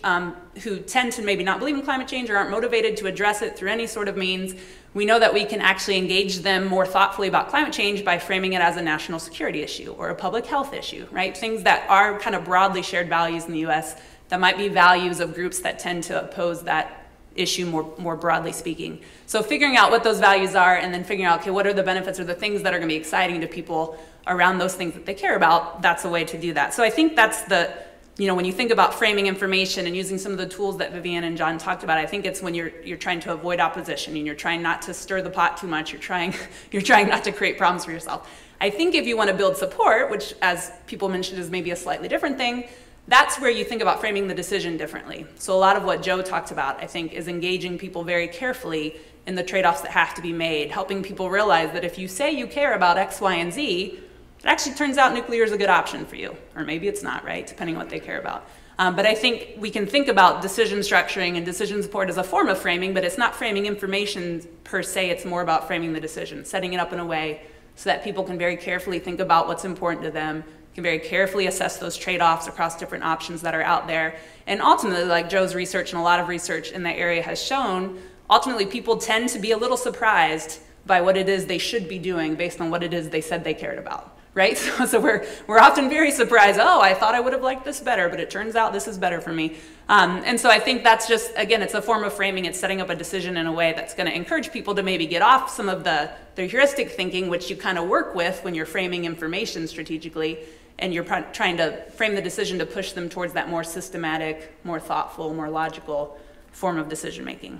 who tend to maybe not believe in climate change or aren't motivated to address it through any sort of means, we know that we can actually engage them more thoughtfully about climate change by framing it as a national security issue or a public health issue, right? Things that are kind of broadly shared values in the US that might be values of groups that tend to oppose that issue more broadly speaking. So figuring out what those values are and then figuring out, okay, what are the benefits or the things that are going to be exciting to people around those things that they care about, that's a way to do that. So I think that's the, you know, when you think about framing information and using some of the tools that Vivianne and John talked about, I think it's when you're trying to avoid opposition and you're trying not to stir the pot too much, you're trying not to create problems for yourself. I think if you want to build support, which as people mentioned is maybe a slightly different thing, that's where you think about framing the decision differently. So a lot of what Joe talked about, I think, is engaging people very carefully in the trade-offs that have to be made, helping people realize that if you say you care about X, Y, and Z, it actually turns out nuclear is a good option for you. Or maybe it's not, right? Depending on what they care about. But I think we can think about decision structuring and decision support as a form of framing, but it's not framing information per se, it's more about framing the decision, setting it up in a way so that people can very carefully think about what's important to them, can very carefully assess those trade-offs across different options that are out there. And ultimately, like Joe's research and a lot of research in that area has shown, ultimately people tend to be a little surprised by what it is they should be doing based on what it is they said they cared about. Right? So we're often very surprised, oh, I thought I would have liked this better, but it turns out this is better for me. And so I think that's just, again, it's a form of framing. It's setting up a decision in a way that's going to encourage people to maybe get off some of the heuristic thinking, which you kind of work with when you're framing information strategically, and you're trying to frame the decision to push them towards that more systematic, more thoughtful, more logical form of decision making.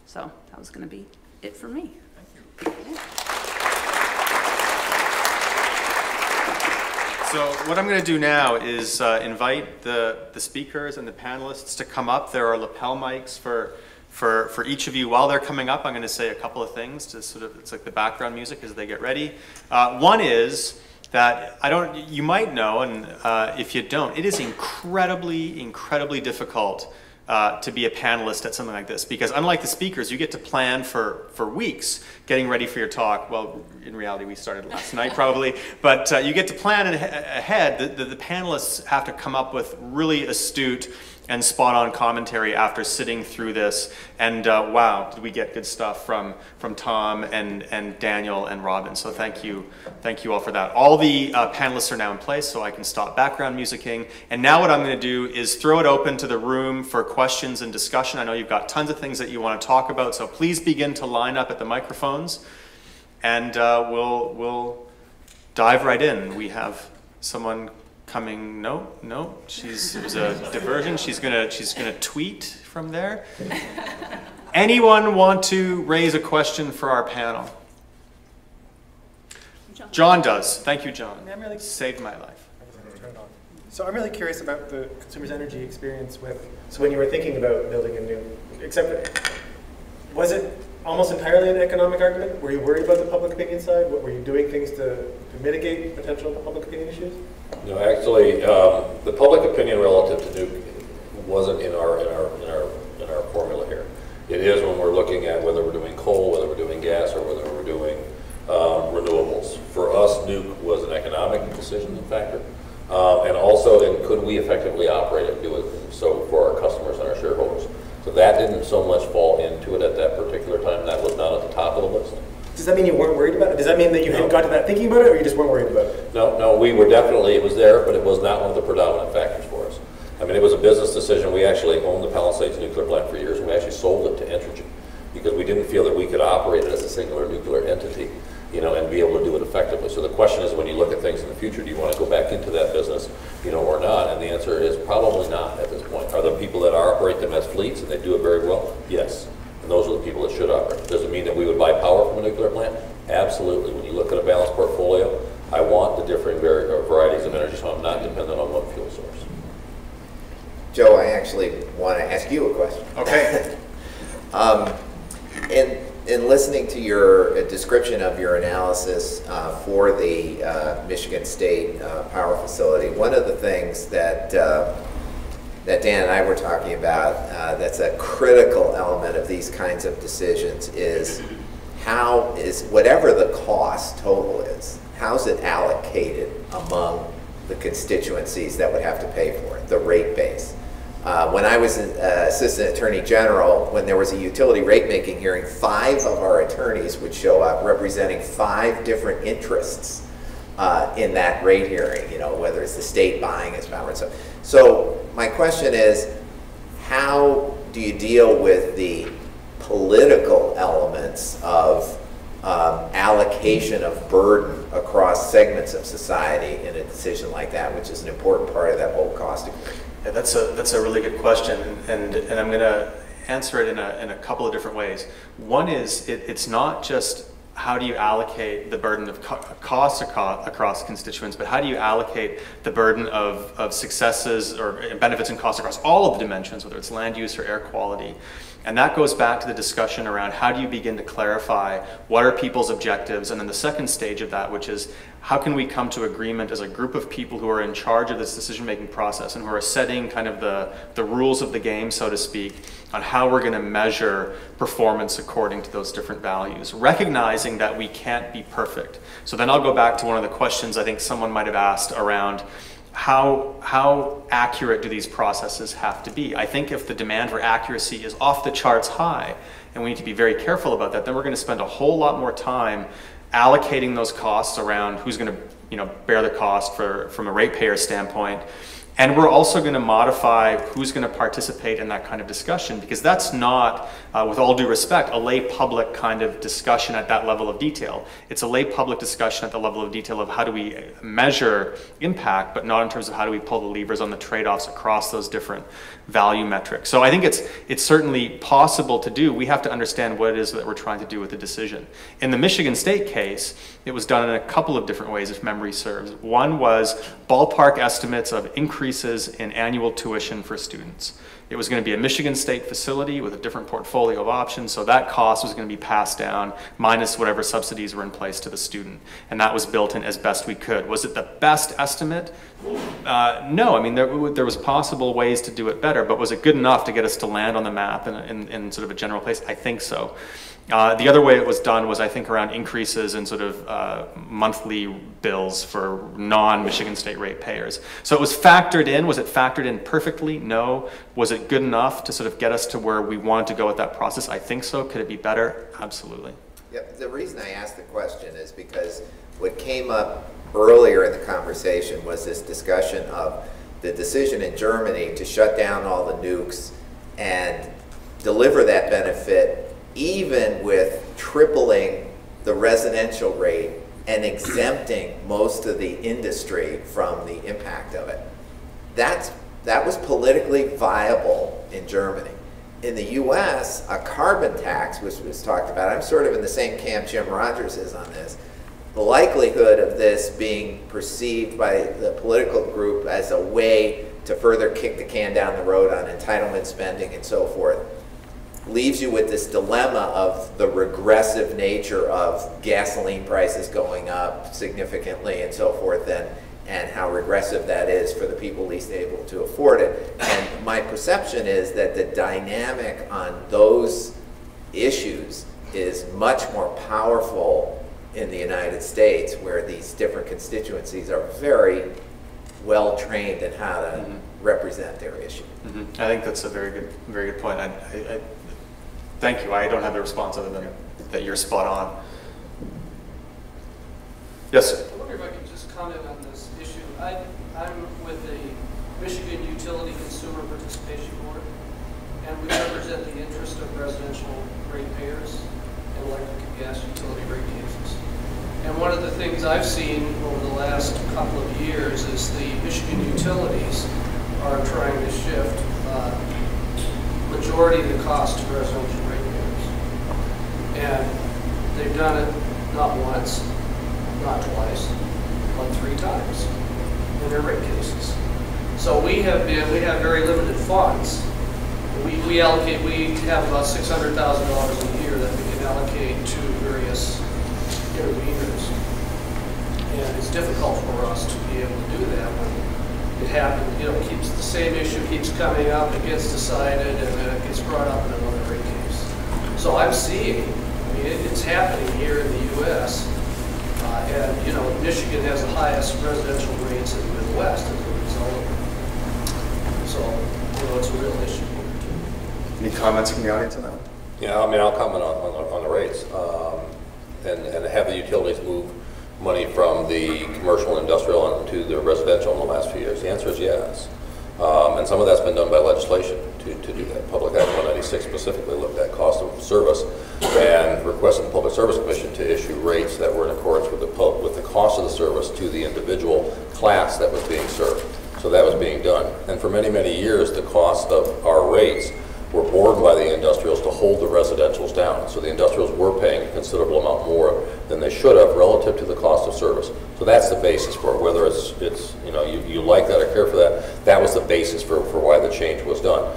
So that was going to be it for me. Thank you. Yeah. So what I'm going to do now is invite the speakers and the panelists to come up. There are lapel mics for each of you. While they're coming up, I'm going to say a couple of things to sort of, it's like the background music as they get ready. One is that you might know, and if you don't, it is incredibly, incredibly difficult to be a panelist at something like this, because unlike the speakers, you get to plan for weeks getting ready for your talk. Well, in reality, we started last night probably, but you get to plan ahead. The panelists have to come up with really astute and spot-on commentary after sitting through this. And wow, did we get good stuff from Tom and Daniel and Robyn. So thank you all for that. All the panelists are now in place, so I can stop background musicking. And now what I'm going to do is throw it open to the room for questions and discussion. I know you've got tons of things that you want to talk about, so please begin to line up at the microphones, and we'll dive right in. We have someone coming. No, it was a diversion. She's gonna tweet from there. Anyone want to raise a question for our panel? John does. Thank you, John. Saved my life. So I'm really curious about the consumer's energy experience with, so when you were thinking about building a new, was it almost entirely an economic argument? Were you worried about the public opinion side? Were you doing things to mitigate potential public opinion issues? No, actually, the public opinion relative to nuke wasn't in our formula here. It is when we're looking at whether we're doing coal, whether we're doing gas, or whether we're doing renewables. For us, nuke was an economic decision factor, and also could we effectively operate it and do it so for our customers and our shareholders. So that didn't so much fall into it at that particular time. That was not at the top of the list. Does that mean you weren't worried about it? Does that mean that you hadn't got to that thinking about it, or you just weren't worried about it? No, we were definitely, it was there, but it was not one of the predominant factors for us. I mean, it was a business decision. We actually owned the Palisades nuclear plant for years, and we actually sold it to Entergy because we didn't feel that we could operate it as a singular nuclear entity, you know, and be able to do it effectively. So the question is, when you look at things in the future, do you want to go back into that business, you know, or not? And the answer is probably not at this point. Are there people that operate them as fleets and they do it very well? Yes. And those are the people that should operate. Does it mean that we would buy power from a nuclear plant? Absolutely. When you look at a balanced portfolio, I want the differing varieties of energy, so I'm not dependent on one fuel source. Joe, I actually want to ask you a question. Okay. In listening to your description of your analysis for the Michigan State power facility, one of the things that that Dan and I were talking about that's a critical element of these kinds of decisions is how is whatever the cost total is, how's it allocated among the constituencies that would have to pay for it, the rate base. When I was Assistant Attorney General, when there was a utility rate making hearing, 5 of our attorneys would show up representing 5 different interests in that rate hearing, you know, whether it's the state buying its power and so. So my question is, how do you deal with the political elements of allocation of burden across segments of society in a decision like that, which is an important part of that whole cost equation? Yeah, that's a really good question, and I'm going to answer it in a couple of different ways. One is it's not just how do you allocate the burden of costs across constituents, but how do you allocate the burden of successes or benefits and costs across all of the dimensions, whether it's land use or air quality. And that goes back to the discussion around how do you begin to clarify what are people's objectives, and then the second stage of that, which is how can we come to agreement as a group of people who are in charge of this decision-making process and who are setting kind of the rules of the game, so to speak, on how we're going to measure performance according to those different values, recognizing that we can't be perfect. So then I'll go back to one of the questions I think someone might have asked around how accurate do these processes have to be? I think if the demand for accuracy is off the charts high, and we need to be very careful about that, then we're going to spend a whole lot more time allocating those costs around who's going to, you know, bear the cost from a ratepayer standpoint. And we're also going to modify who's going to participate in that kind of discussion, because that's not, with all due respect, a lay public kind of discussion at that level of detail. It's a lay public discussion at the level of detail of how do we measure impact, but not in terms of how do we pull the levers on the trade-offs across those different value metrics. So I think it's certainly possible to do. We have to understand what it is that we're trying to do with the decision. In the Michigan State case, it was done in a couple of different ways, if memory serves. One was ballpark estimates of increases in annual tuition for students. It was going to be a Michigan State facility with a different portfolio of options, so that cost was going to be passed down minus whatever subsidies were in place to the student. And that was built in as best we could. Was it the best estimate? No, I mean, there was possible ways to do it better, but was it good enough to get us to land on the map in sort of a general place? I think so. The other way it was done was, I think, around increases in sort of monthly bills for non-Michigan State ratepayers. So it was factored in. Was it factored in perfectly? No. Was it good enough to sort of get us to where we wanted to go with that process? I think so. Could it be better? Absolutely. Yeah, the reason I asked the question is because what came up earlier in the conversation was this discussion of the decision in Germany to shut down all the nukes and deliver that benefit even with tripling the residential rate and exempting most of the industry from the impact of it. That was politically viable in Germany. In the US, a carbon tax, which was talked about, I'm sort of in the same camp Jim Rogers is on this, the likelihood of this being perceived by the political group as a way to further kick the can down the road on entitlement spending and so forth leaves you with this dilemma of the regressive nature of gasoline prices going up significantly and so forth, and how regressive that is for the people least able to afford it. And my perception is that the dynamic on those issues is much more powerful in the United States, where these different constituencies are very well trained in how to represent their issue. I think that's a very good point. I thank you. I don't have a response other than that you're spot on. Yes, sir. I wonder if I could just comment on this issue. I'm with a Michigan Utility Consumer Participation Board, and we represent the interest of residential ratepayers and electric and gas utility rate cases. And one of the things I've seen over the last couple of years is the Michigan utilities are trying to shift majority of the cost to residential ratepayers. And they've done it not once, not twice, but 3 times in their rate cases. So we have very limited funds. We have about $600,000 a year that we can allocate to various interveners. And it's difficult for us to be able to do that when it happens, keeps the same issue keeps coming up, it gets decided, and then it gets brought up in another rate case. So I'm seeing, it's happening here in the U.S., and Michigan has the highest residential rates in the Midwest as a result of it. So, it's a real issue. Any comments from the audience on that one? Yeah, I'll comment on the rates and have the utilities move money from the commercial and industrial to the residential in the last few years. The answer is yes. And some of that's been done by legislation to do that. Public Act 196 specifically looked at cost of service and requested the Public Service Commission to issue rates that were in accordance with the cost of the service to the individual class that was being served. So that was being done. And for many, many years, the cost of our rates were borne by the industrials to hold the residentials down. So the industrials were paying a considerable amount more than they should have relative to the cost of service. So that's the basis for it. Whether it's you like that or care for that, that was the basis for why the change was done.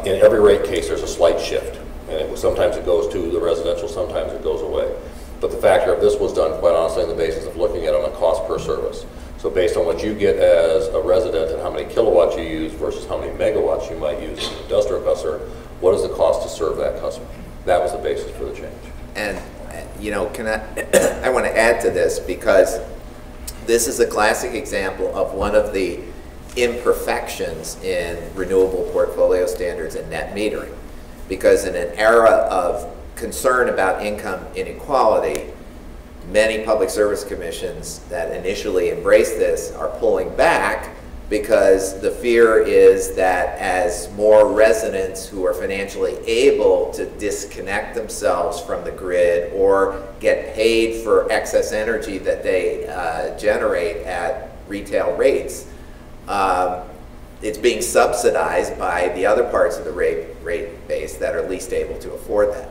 In every rate case, there's a slight shift. And sometimes it goes to the residential, sometimes it goes away. But the factor of this was done, quite honestly, on the basis of looking at it on a cost per service. So based on what you get as a resident and how many kilowatts you use versus how many megawatts you might use as an industrial customer, what is the cost to serve that customer? That was the basis for the change. And, I want to add to this because this is a classic example of one of the imperfections in renewable portfolio standards and net metering. Because in an era of concern about income inequality, many public service commissions that initially embraced this are pulling back because the fear is that as more residents who are financially able to disconnect themselves from the grid or get paid for excess energy that they generate at retail rates, it's being subsidized by the other parts of the rate base that are least able to afford that.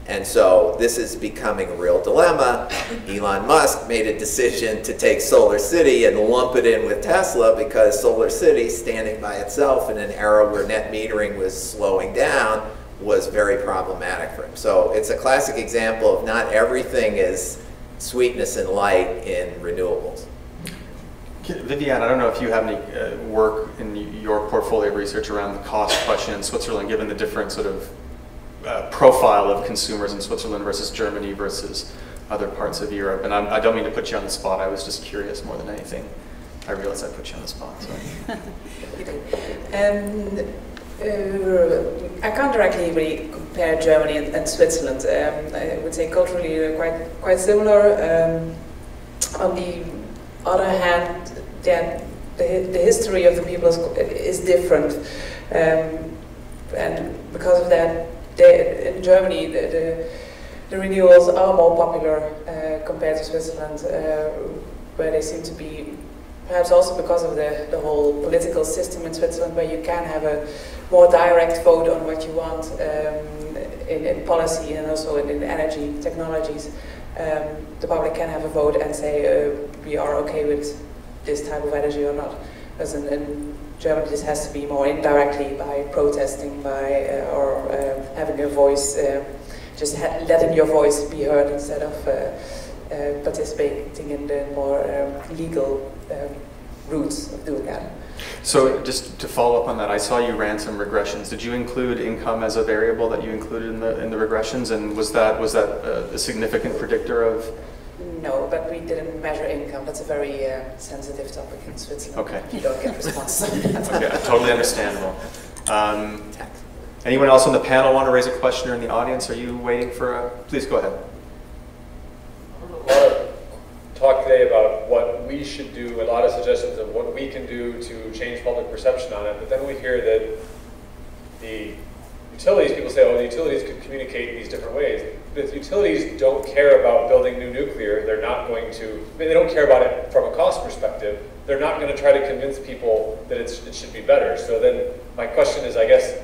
And so this is becoming a real dilemma. Elon Musk made a decision to take Solar City and lump it in with Tesla because Solar City, standing by itself in an era where net metering was slowing down, was very problematic for him. So it's a classic example of not everything is sweetness and light in renewables. Vivianne, I don't know if you have any work in your portfolio research around the cost question in Switzerland, given the different sort of profile of consumers in Switzerland versus Germany versus other parts of Europe. And I don't mean to put you on the spot. I was just curious more than anything. I realize I put you on the spot. Sorry. I can't directly really compare Germany and Switzerland. I would say culturally they're quite similar. On the other hand, the history of the people is different, and because of that, in Germany the renewals are more popular compared to Switzerland, where they seem to be, perhaps also because of the whole political system in Switzerland, where you can have a more direct vote on what you want in policy and also in energy technologies. The public can have a vote and say we are okay with this type of energy or not. Whereas in Germany this has to be more indirectly by protesting, or having your voice, just letting your voice be heard instead of participating in the more legal routes of doing that. So just to follow up on that, I saw you ran some regressions. Did you include income as a variable that you included in the regressions, and was that a significant predictor of? No, but we didn't measure income. That's a very sensitive topic in Switzerland. Okay. You don't get responses on that. Okay, totally understandable. Anyone else on the panel want to raise a question, or in the audience? Are you waiting for a? Please go ahead. A lot of talk today about what we we should do a lot of suggestions of what we can do to change public perception on it, but then we hear that the utilities, people say, oh, the utilities could communicate in these different ways. But if utilities don't care about building new nuclear, they're not going to, I mean, they don't care about it from a cost perspective. They're not going to try to convince people that it should be better. So then my question is, I guess,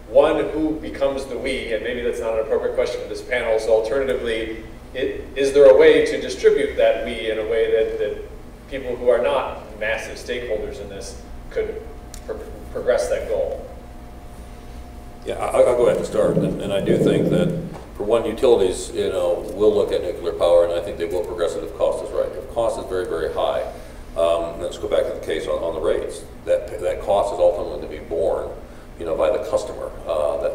one, who becomes the we? And maybe that's not an appropriate question for this panel. So alternatively, is there a way to distribute that we in a way that people who are not massive stakeholders in this could progress that goal? Yeah, I'll go ahead and start, and I do think that for one, utilities, will look at nuclear power, and I think they will progress it if cost is right. If cost is very, very high, let's go back to the case on the rates. That cost is ultimately to be borne, by the customer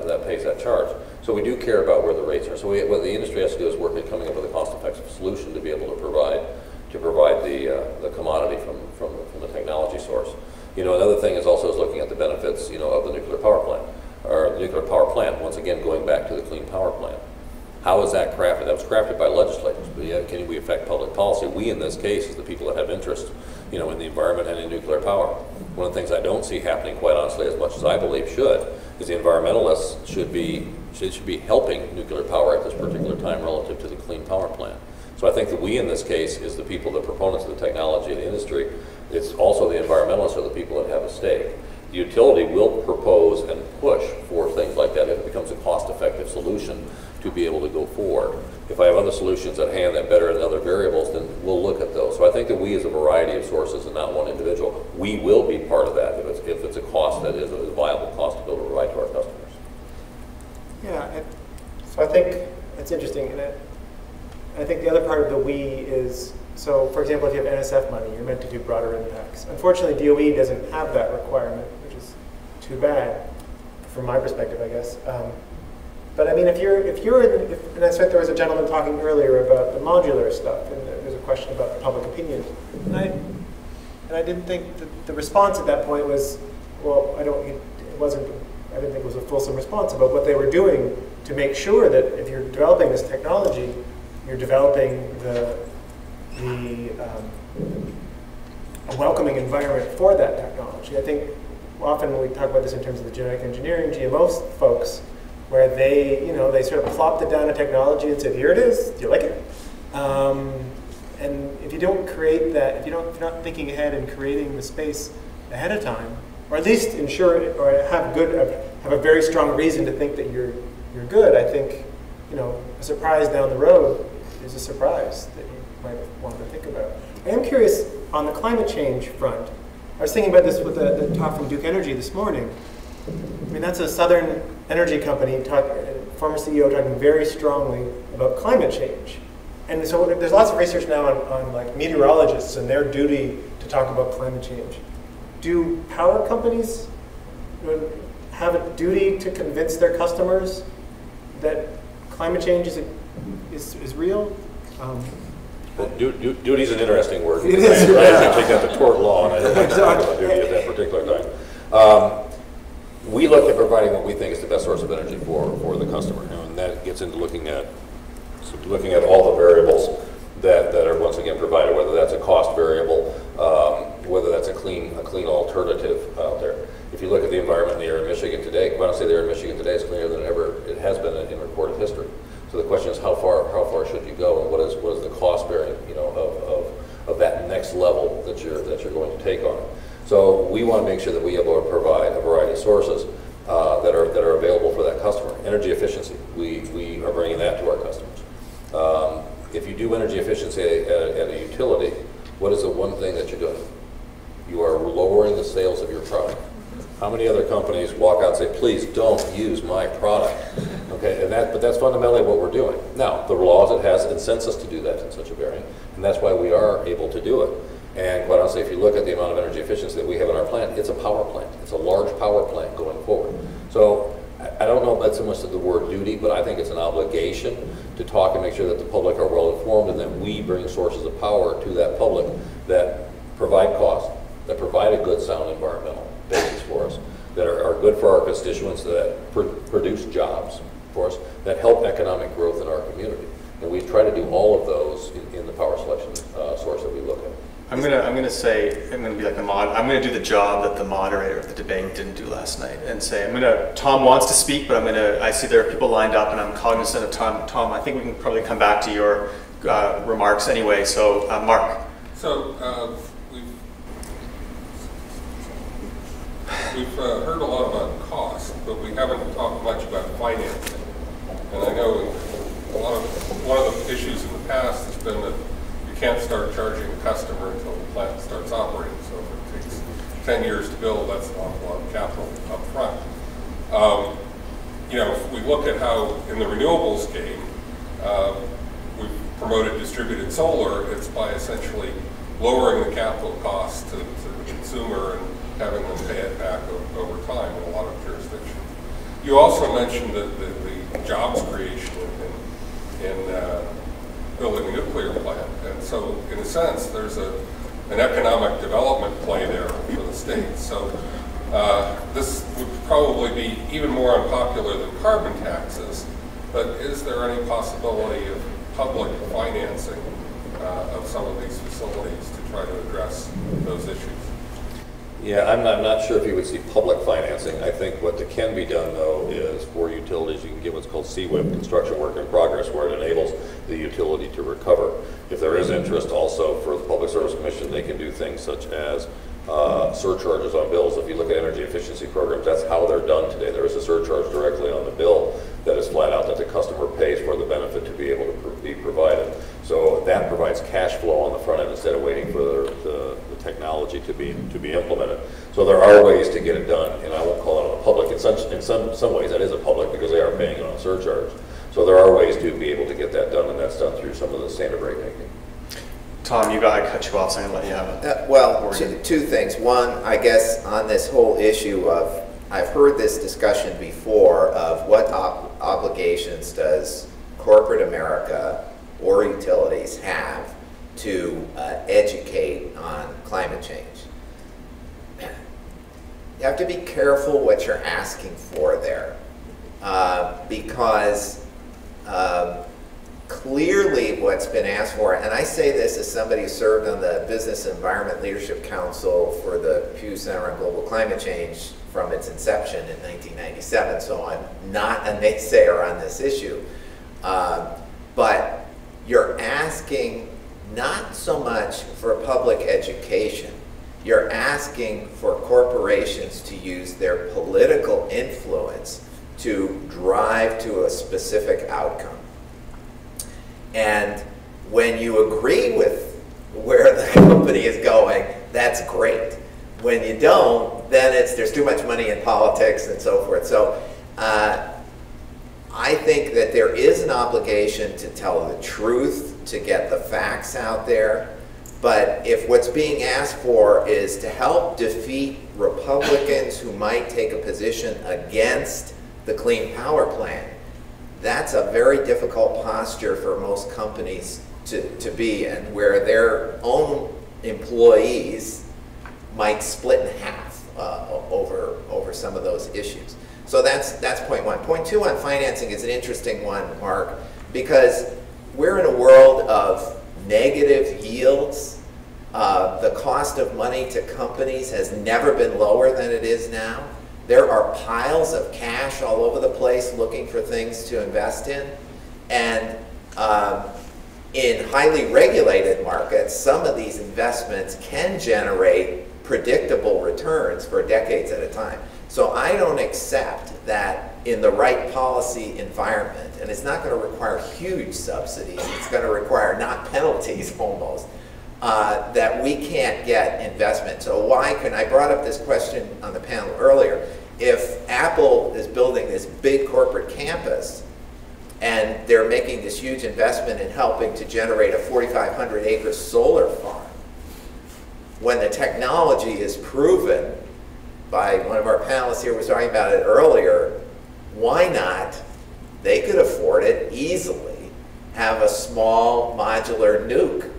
that pays that charge. So we do care about where the rates are. So what the industry has to do is work at coming up with a cost-effective solution to be able to provide the commodity from the technology source. Another thing is also looking at the benefits, of the nuclear power plant. Or the nuclear power plant, once again, going back to the clean power plant. How is that crafted? That was crafted by legislators, but yet can we affect public policy? We, in this case, is the people that have interest, in the environment and in nuclear power. One of the things I don't see happening, quite honestly, as much as I believe should, is the environmentalists should be helping nuclear power at this particular time relative to the clean power plant. So I think that we, in this case, is the people, the proponents of the technology and the industry. It's also the environmentalists are the people that have a stake. The utility will propose and push for things like that if it becomes a cost-effective solution to be able to go forward. If I have other solutions at hand that better than other variables, then we'll look at those. So I think that we, as a variety of sources and not one individual, we will be part of that if it's a cost that is a viable cost to be able to provide to our customers. Yeah, so I think it's interesting, and I think the other part of the we is, so for example, if you have NSF money, you're meant to do broader impacts. Unfortunately, DOE doesn't have that requirement, which is too bad from my perspective, I guess. But I mean, and I said there was a gentleman talking earlier about the modular stuff, and there's a question about public opinion. And I didn't think that the response at that point was, well, I didn't think it was a fulsome response about what they were doing to make sure that if you're developing this technology, you're developing a welcoming environment for that technology. I think often when we talk about this in terms of the genetic engineering, GMO folks, where they sort of plopped it down a technology and said, here it is, do you like it? And if you don't create that, if you're not thinking ahead and creating the space ahead of time, or at least ensure it, or have a very strong reason to think that you're good, I think, a surprise down the road is a surprise that you might want to think about. I am curious, on the climate change front, I was thinking about this with the talk from Duke Energy this morning. I mean, that's a Southern energy company, former CEO talking very strongly about climate change. And so there's lots of research now on like meteorologists and their duty to talk about climate change. Do power companies have a duty to convince their customers that climate change is real? Well, duty is an interesting word. It is. I take that to tort law, and I don't like to talk about duty at that particular time. We look at providing what we think is the best source of energy for the customer, and that gets into looking at all the variables that are once again provided, whether that's a cost variable, whether that's a clean alternative out there. If you look at the environment in the air in Michigan today, quite honestly, the air in Michigan today is cleaner than ever it has been in recorded history. So the question is, how far should you go, and what is the cost bearing, of that next level that you're going to take on it. So we want to make sure that we are able to provide a variety of sources that are available for that customer. Energy efficiency, we are bringing that to our customers. If you do energy efficiency at a utility, what is the one thing that you're doing? You are lowering the sales of your product. How many other companies walk out and say, please don't use my product? Okay, but that's fundamentally what we're doing. Now, the laws it has incents us to do that in such a variant, and that's why we are able to do it. And quite honestly, if you look at the amount of energy efficiency that we have in our plant, it's a power plant. It's a large power plant going forward. So I don't know if that's so much of the word duty, but I think it's an obligation to talk and make sure that the public are well informed, and that we bring sources of power to that public that provide cost, that provide a good sound environmental basis for us, that are good for our constituents, that produce jobs for us, that help economic growth in our community. And we try to do all of those in the power selection source that we look at. I'm gonna say, I'm gonna be like I'm gonna do the job that the moderator of the debate didn't do last night, and say, Tom wants to speak, but I see there are people lined up, and I'm cognizant of time. Tom, I think we can probably come back to your remarks anyway. So, Mark. So we've heard a lot about cost, but we haven't talked much about financing. And I know one of the issues in the past has been that you can't start charging a customer until the plant starts operating. So if it takes 10 years to build, that's an awful lot of capital up front. If we look at how in the renewables game, we've promoted distributed solar, it's by essentially lowering the capital cost to the consumer and having them pay it back over time in a lot of jurisdictions. You also mentioned the jobs creation in building a nuclear plant. And so, in a sense, there's an economic development play there for the state. So this would probably be even more unpopular than carbon taxes, but is there any possibility of public financing of some of these facilities to try to address those issues? Yeah, I'm not sure if you would see public financing. I think what can be done, though, is for utilities, you can get what's called CWIP, construction work in progress, where it enables the utility to recover. If there is interest also for the Public Service Commission, they can do things such as surcharges on bills. If you look at energy efficiency programs, that's how they're done today. There is a surcharge directly on the bill that is flat out that the customer pays for the benefit to be able to be provided. So that provides cash flow on the front end instead of waiting for the technology to be implemented. So there are ways to get it done, and I won't call it a public. In some ways that is a public because they are paying it on a surcharge. So there are ways to be able to get that done, and that's done through some of the standard rate making. Tom, I cut you off, so I'm going to let you have it. Well, two things. One, I guess on this whole issue of, I've heard this discussion before of what obligations does corporate America or utilities have to educate on climate change. You have to be careful what you're asking for there, because clearly what's been asked for, and I say this as somebody who served on the Business Environment Leadership Council for the Pew Center on Global Climate Change from its inception in 1997, so I'm not a naysayer on this issue. But you're asking not so much for public education, you're asking for corporations to use their political influence to drive to a specific outcome. And when you agree with where the company is going, that's great. When you don't, then there's too much money in politics and so forth. So I think that there is an obligation to tell the truth, to get the facts out there. But if what's being asked for is to help defeat Republicans who might take a position against the Clean Power Plan, that's a very difficult posture for most companies to be in, where their own employees might split in half over some of those issues. So that's point one. Point two on financing is an interesting one, Mark, because we're in a world of negative yields. The cost of money to companies has never been lower than it is now. There are piles of cash all over the place looking for things to invest in. And in highly regulated markets, some of these investments can generate predictable returns for decades at a time. So I don't accept that in the right policy environment, and it's not going to require huge subsidies, it's going to require not penalties almost, that we can't get investment. So why can, I brought up this question on the panel earlier, if Apple is building this big corporate campus and they're making this huge investment in helping to generate a 4,500 acre solar farm, when the technology is proven, by one of our panelists here was talking about it earlier, why not, they could afford it easily, have a small modular nuke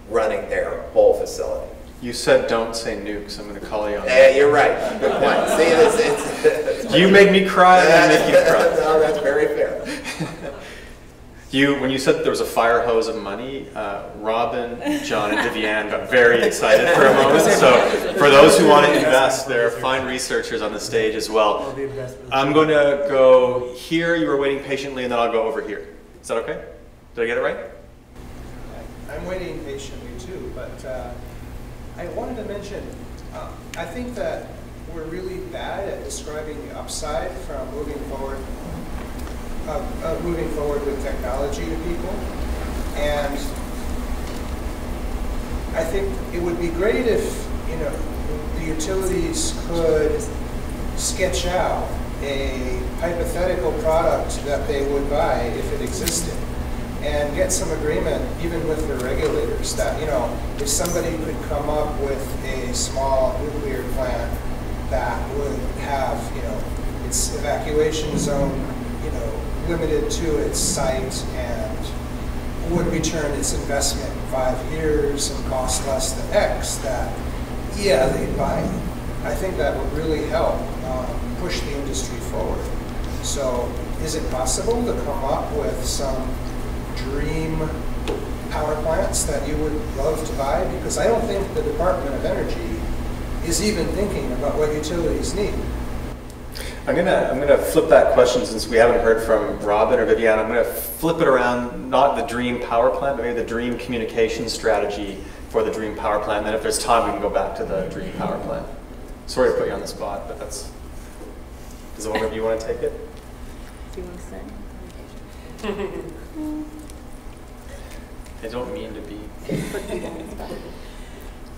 running their whole facility. You said don't say nukes. I'm going to call you on that. You're right. Good point. See, you make me cry and I make you cry. No, that's very fair. When you said that there was a fire hose of money, Robyn, John, and Vivianne got very excited for a moment. So for those who want to invest, there are fine researchers on the stage as well. I'm going to go here, you were waiting patiently, and then I'll go over here. Is that okay? Did I get it right? I'm waiting patiently too, but I wanted to mention, I think that we're really bad at describing the upside from moving forward with technology to people. And I think it would be great if, the utilities could sketch out a hypothetical product that they would buy if it existed, and get some agreement even with the regulators that, if somebody could come up with a small nuclear plant that would have, its evacuation zone, limited to its site and would return its investment in 5 years and cost less than X, that, yeah, they'd buy it. I think that would really help push the industry forward. So is it possible to come up with some dream power plants that you would love to buy? Because I don't think the Department of Energy is even thinking about what utilities need. I'm gonna flip that question, since we haven't heard from Robyn or Vivianne. I'm gonna flip it around, not the dream power plant, but maybe the dream communication strategy for the dream power plant. And then if there's time, we can go back to the dream power plant. Sorry to put you on the spot, but does one of you want to take it? Do you want to say? I don't mean to be.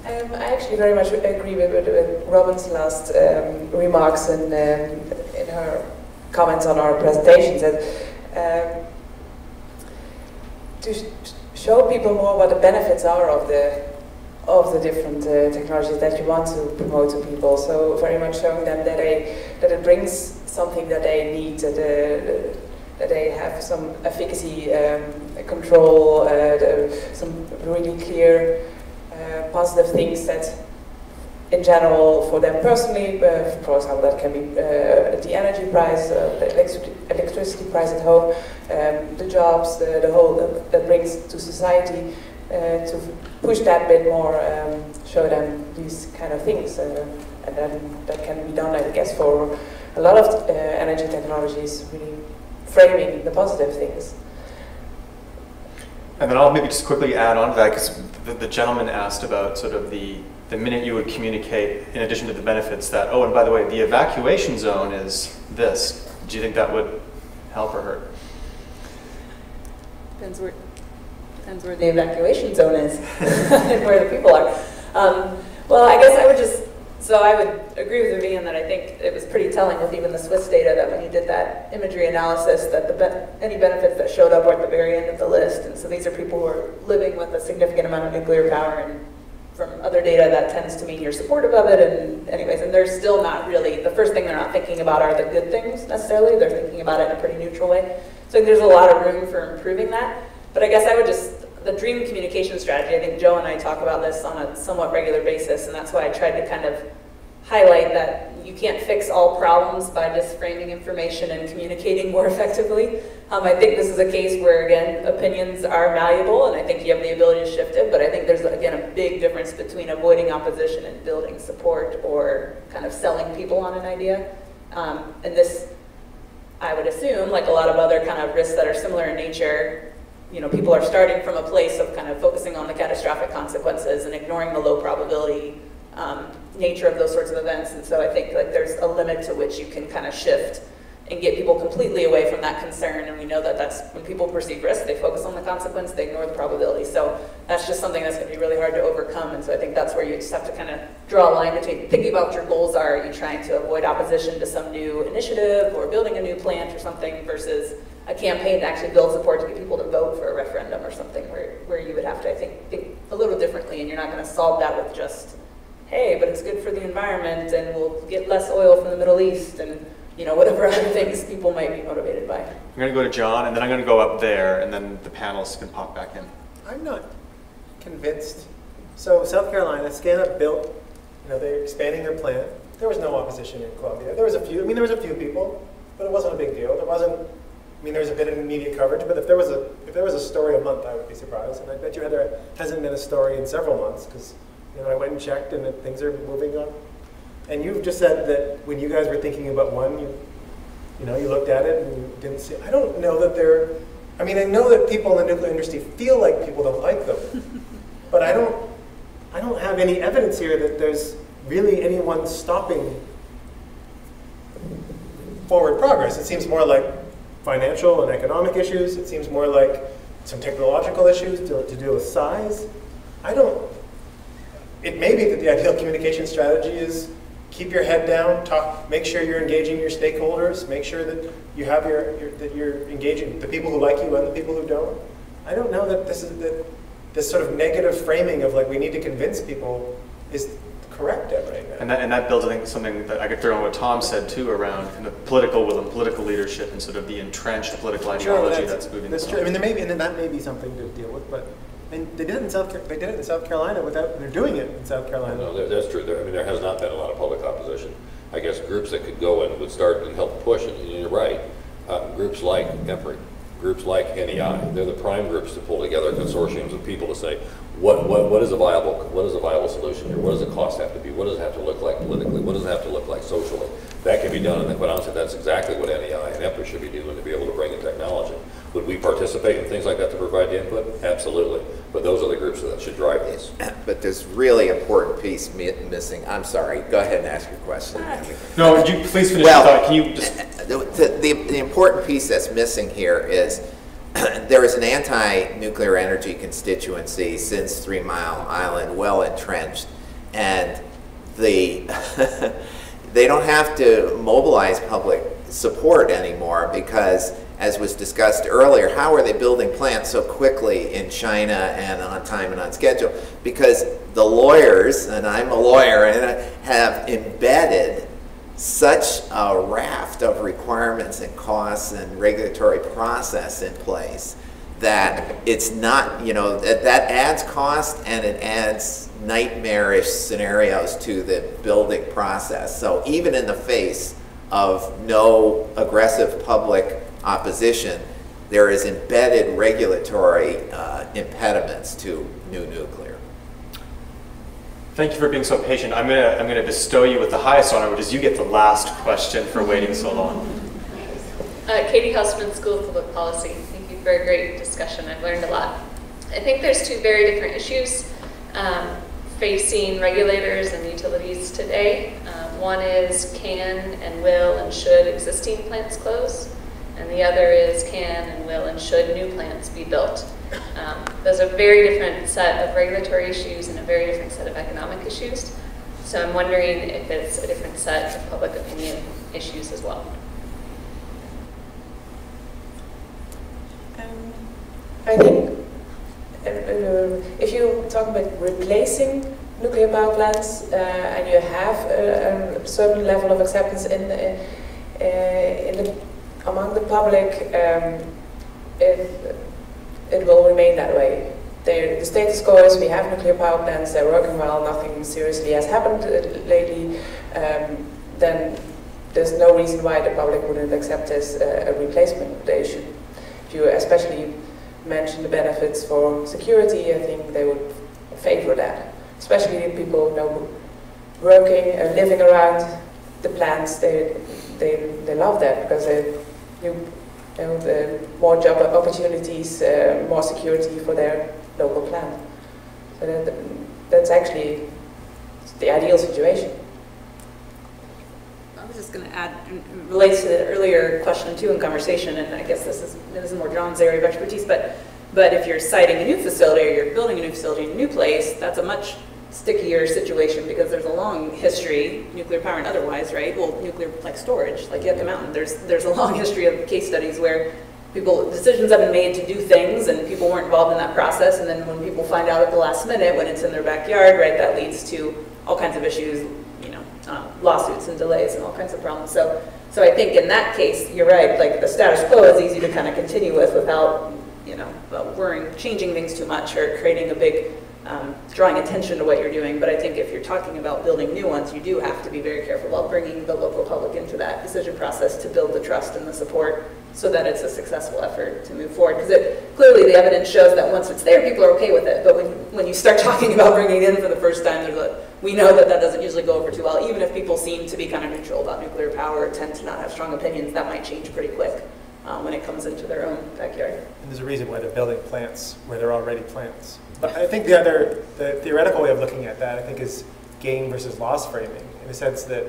I actually very much agree with Robyn's last remarks and in her comments on our presentations. That to show people more what the benefits are of the different technologies that you want to promote to people. So very much showing them that it brings something that they need, that they have some efficacy, control, some really clear positive things that in general for them personally, for example, that can be the energy price, the electricity price at home, the jobs, the whole that brings to society, to push that bit more, show them these kind of things, and then that can be done, I guess, for a lot of energy technologies, really framing the positive things. And then I'll maybe just quickly add on to that, because the gentleman asked about sort of the minute you would communicate, in addition to the benefits, that, oh, and by the way, the evacuation zone is this. Do you think that would help or hurt? Depends where the evacuation zone is and where the people are. Well, I guess I would agree with Vivianne that I think it was pretty telling with even the Swiss data that when you did that imagery analysis, that any benefits that showed up were at the very end of the list. And so these are people who are living with a significant amount of nuclear power, and from other data that tends to mean you're supportive of it. And anyways, and they're still not really, the first thing they're not thinking about are the good things necessarily. They're thinking about it in a pretty neutral way. So I think there's a lot of room for improving that. But I guess I would the dream communication strategy, I think Joe and I talk about this on a somewhat regular basis, and that's why I tried to kind of highlight that you can't fix all problems by just framing information and communicating more effectively. I think this is a case where, again, opinions are malleable, and I think you have the ability to shift it, but I think there's, again, a big difference between avoiding opposition and building support, or kind of selling people on an idea. And this, I would assume, like a lot of other kind of risks that are similar in nature, people are starting from a place of kind of focusing on the catastrophic consequences and ignoring the low probability nature of those sorts of events. And so I think like there's a limit to which you can kind of shift and get people completely away from that concern. And we know that that's when people perceive risk, they focus on the consequence, they ignore the probability. So that's just something that's going to be really hard to overcome. And so I think that's where you just have to kind of draw a line between thinking about what your goals are. Are you trying to avoid opposition to some new initiative or building a new plant or something, versus a campaign to actually build support to get people to vote for a referendum or something, where you would have to, I think a little differently, and you're not going to solve that with just, hey, but it's good for the environment and we'll get less oil from the Middle East and whatever other things people might be motivated by. I'm going to go to John, and then I'm going to go up there, and then the panelists can pop back in. I'm not convinced. So South Carolina, SCANA built, they're expanding their plant. There was no opposition in Columbia. There was a few, there was a few people, but it wasn't a big deal. There wasn't I mean, there's a bit of media coverage, but if there was a story a month, I would be surprised. And I bet you there hasn't been a story in several months, because I went and checked, and things are moving on. And you've just said that when you guys were thinking about one, you looked at it and you didn't see. I don't know that they're. I mean, I know that people in the nuclear industry feel like people don't like them, but I don't have any evidence here that there's really anyone stopping forward progress. It seems more like financial and economic issues. It seems more like some technological issues to do with size. It may be that the ideal communication strategy is keep your head down, make sure you're engaging your stakeholders, make sure that you have that you're engaging the people who like you and the people who don't. I don't know that this sort of negative framing of like we need to convince people is correct right now. And that builds, I think, something that I could throw in what Tom said too around kind of political will and political leadership and sort of the entrenched political ideology that's moving. That's true. I mean, that may be something to deal with, but I mean, they did it in South Carolina without. They're doing it in South Carolina. No, that's true. There has not been a lot of public opposition. I guess groups that could go and would start and help push it. And you're right. Groups like EPRI, groups like NEI, they're the prime groups to pull together consortiums of people to say, what is a viable solution here? What does the cost have to be? What does it have to look like politically? What does it have to look like socially? That can be done, and quite honestly, that's exactly what NEI and EPRI should be doing to be able to bring in technology. Would we participate in things like that to provide the input? Absolutely. But those are the groups that should drive this. But there's really important piece missing. I'm sorry. Go ahead and ask your question. No, would you please finish your thought? Can you just... The important piece that's missing here is there is an anti-nuclear energy constituency since 3 Mile Island, well entrenched, and they don't have to mobilize public support anymore because, as was discussed earlier, how are they building plants so quickly in China and on time and on schedule? Because the lawyers, and I'm a lawyer, and have embedded such a raft of requirements and costs and regulatory process in place that it's not, that adds cost and it adds nightmarish scenarios to the building process. So even in the face of no aggressive public opposition, there is embedded regulatory impediments to new nuclear. Thank you for being so patient. I'm gonna bestow you with the highest honor, which is you get the last question for waiting so long. Katie Hussman, School of Public Policy. Thank you for a great discussion. I've learned a lot. I think there's two very different issues facing regulators and utilities today. One is can and will and should existing plants close? And the other is can and will and should new plants be built? Those are very different set of regulatory issues and a very different set of economic issues. So I'm wondering if it's a different set of public opinion issues as well. I think if you talk about replacing nuclear power plants and you have a certain level of acceptance among the public, it will remain that way. The status quo is we have nuclear power plants, they're working well, nothing seriously has happened lately, then there's no reason why the public wouldn't accept this a replacement. They should, if you especially mention the benefits for security, I think they would favor that. Especially people working and living around the plants, they love that because more job opportunities, more security for their local plant. So that's actually the ideal situation. I was just going to add, it relates to the earlier question too in conversation, and I guess this is more John's area of expertise, but if you're siting a new facility or you're building a new facility in a new place, that's a much stickier situation because there's a long history, nuclear power and otherwise, right? Well, nuclear like storage, like Yucca Mountain, there's a long history of case studies where decisions have been made to do things and people weren't involved in that process, and then when people find out at the last minute when it's in their backyard, right, that leads to all kinds of issues, lawsuits and delays and all kinds of problems. So I think in that case, you're right, like the status quo is easy to kind of continue with without, worrying, changing things too much or creating a big drawing attention to what you're doing. But I think if you're talking about building new ones, you do have to be very careful about bringing the local public into that decision process to build the trust and the support so that it's a successful effort to move forward. Because clearly the evidence shows that once it's there, people are okay with it. But when you start talking about bringing it in for the first time, we know that doesn't usually go over too well. Even if people seem to be kind of neutral about nuclear power or tend to not have strong opinions, that might change pretty quick when it comes into their own backyard. And there's a reason why they're building plants where there are already plants. But I think the theoretical way of looking at that, I think, is gain versus loss framing, in the sense that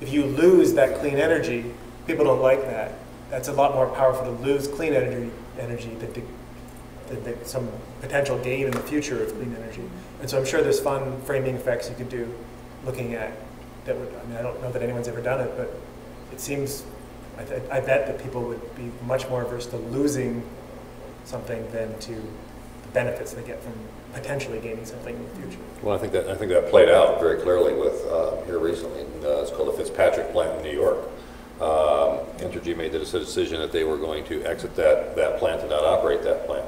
if you lose that clean energy, people don't like that. That's a lot more powerful to lose clean energy than some potential gain in the future of clean energy. And so I'm sure there's fun framing effects you could do looking at that would, I mean, I don't know that anyone's ever done it, but it seems, I bet that people would be much more averse to losing something than to the benefits they get from potentially gaining something in the future. Well, I think that played out very clearly with here recently. It's called the Fitzpatrick plant in New York. Entergy made the decision that they were going to exit that plant and not operate that plant.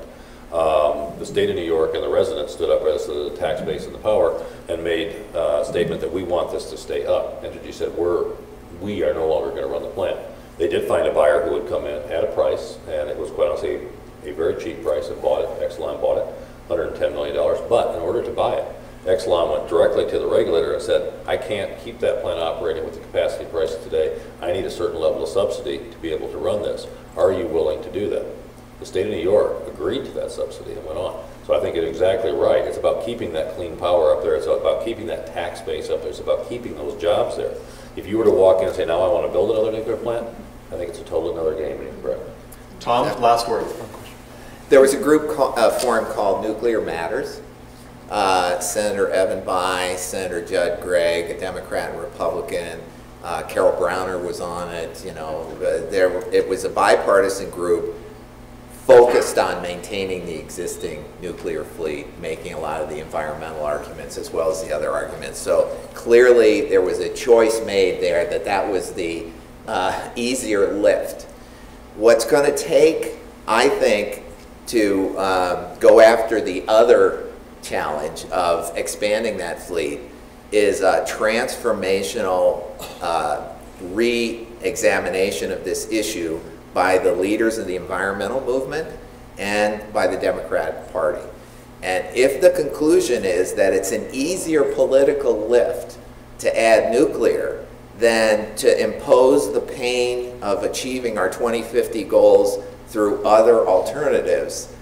The state of New York and the residents stood up as the tax base and the power and made a statement that we want this to stay up. Entergy said we are no longer going to run the plant. They did find a buyer who would come in at a price, and it was quite honestly a very cheap price, and bought it. Exelon bought it, $110 million. But in order to buy it, Exelon went directly to the regulator and said, I can't keep that plant operating with the capacity prices today. I need a certain level of subsidy to be able to run this. Are you willing to do that? The state of New York agreed to that subsidy and went on. So I think it's exactly right. It's about keeping that clean power up there. It's about keeping that tax base up there. It's about keeping those jobs there. If you were to walk in and say, now I want to build another nuclear plant, I think it's a totally another game, and you're correct. Tom, last word. There was a forum called Nuclear Matters. Senator Evan Bayh, Senator Judd Gregg, a Democrat and Republican, Carol Browner was on it. You know, it was a bipartisan group focused on maintaining the existing nuclear fleet, making a lot of the environmental arguments as well as the other arguments. So clearly there was a choice made there that was the easier lift. What's going to take, I think, to go after the other challenge of expanding that fleet is a transformational re-examination of this issue by the leaders of the environmental movement and by the Democratic Party. And if the conclusion is that it's an easier political lift to add nuclear than to impose the pain of achieving our 2050 goals through other alternatives,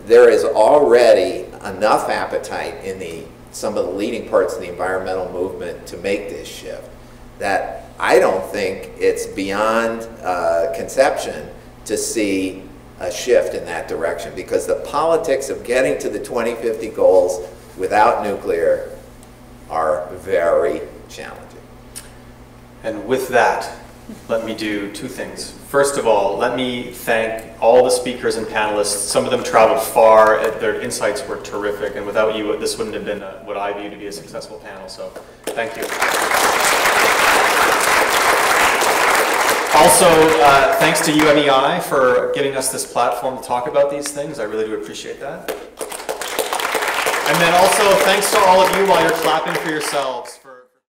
there is already enough appetite in some of the leading parts of the environmental movement to make this shift that I don't think it's beyond conception to see a shift in that direction, because the politics of getting to the 2050 goals without nuclear are very challenging. And with that, let me do two things. First of all, let me thank all the speakers and panelists. Some of them traveled far. Their insights were terrific, and without you, this wouldn't have been what I view to be a successful panel, so thank you. Also, thanks to UMEI for giving us this platform to talk about these things. I really do appreciate that. And then also, thanks to all of you while you're clapping for yourselves.